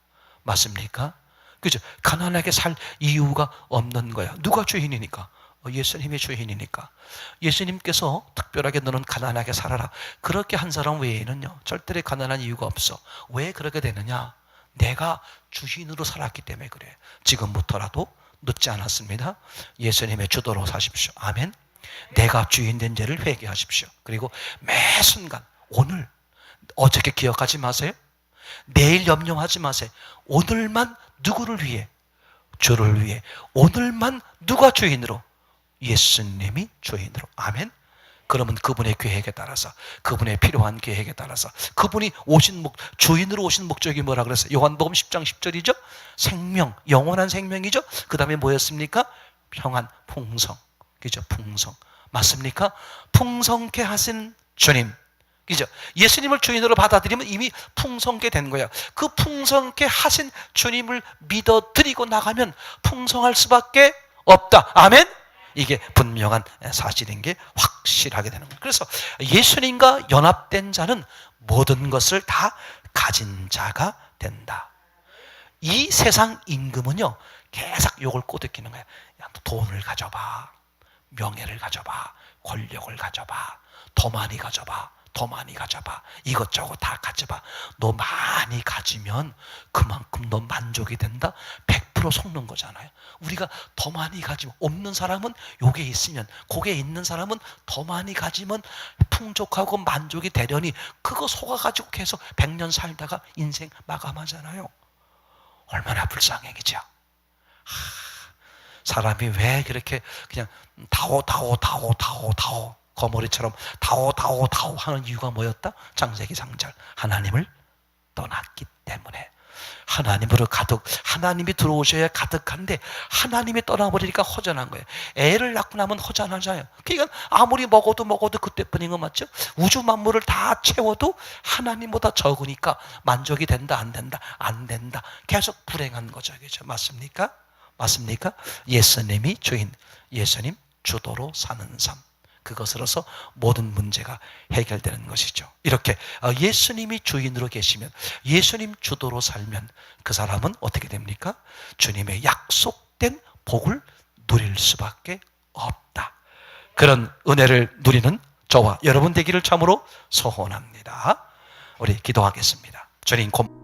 Speaker 1: 맞습니까? 그죠? 가난하게 살 이유가 없는 거야. 누가 주인이니까? 예수님이 주인이니까. 예수님께서 특별하게 너는 가난하게 살아라, 그렇게 한 사람 외에는요 절대로 가난한 이유가 없어. 왜 그렇게 되느냐? 내가 주인으로 살았기 때문에 그래. 지금부터라도 늦지 않았습니다. 예수님의 주도로 사십시오. 아멘. 내가 주인 된 죄를 회개하십시오. 그리고 매 순간, 오늘, 어저께 기억하지 마세요. 내일 염려하지 마세요. 오늘만 누구를 위해? 주를 위해. 오늘만 누가 주인으로? 예수님이 주인으로. 아멘. 그러면 그분의 계획에 따라서, 그분의 필요한 계획에 따라서, 그분이 오신 주인으로 오신 목적이 뭐라 그랬어요? 요한복음 10장 10절이죠. 생명, 영원한 생명이죠. 그 다음에 뭐였습니까? 평안, 풍성. 그죠? 풍성. 맞습니까? 풍성케 하신 주님. 그죠? 예수님을 주인으로 받아들이면 이미 풍성케 된 거야. 그 풍성케 하신 주님을 믿어드리고 나가면 풍성할 수밖에 없다. 아멘? 이게 분명한 사실인 게 확실하게 되는 거예요. 그래서 예수님과 연합된 자는 모든 것을 다 가진 자가 된다. 이 세상 임금은요 계속 욕을 꼬드기는 거야. 야, 돈을 가져봐, 명예를 가져봐, 권력을 가져봐, 더 많이 가져봐, 더 많이 가져봐, 이것저것 다 가져봐. 너 많이 가지면 그만큼 너 만족이 된다. 100% 속는 거잖아요. 우리가 더 많이 가지면, 없는 사람은 요게 있으면, 고게 있는 사람은 더 많이 가지면 풍족하고 만족이 되려니 그거 속아가지고 계속 100년 살다가 인생 마감하잖아요. 얼마나 불쌍해. 그죠? 사람이 왜 그렇게 그냥 다오 거머리처럼 다오 하는 이유가 뭐였다? 창세기 3절. 하나님을 떠났기 때문에. 하나님으로 가득, 하나님이 들어오셔야 가득한데 하나님이 떠나버리니까 허전한 거예요. 애를 낳고 나면 허전하잖아요. 그러니까 아무리 먹어도 그때뿐인 거 맞죠? 우주 만물을 다 채워도 하나님보다 적으니까 만족이 된다, 안 된다? 안 된다. 계속 불행한 거죠. 그죠? 맞습니까? 맞습니까? 예수님이 주인, 예수님 주도로 사는 삶, 그것으로서 모든 문제가 해결되는 것이죠. 이렇게 예수님이 주인으로 계시면, 예수님 주도로 살면 그 사람은 어떻게 됩니까? 주님의 약속 복된 복을 누릴 수밖에 없다. 그런 은혜를 누리는 저와 여러분 되기를 참으로 소원합니다. 우리 기도하겠습니다. 주님 고맙습니다.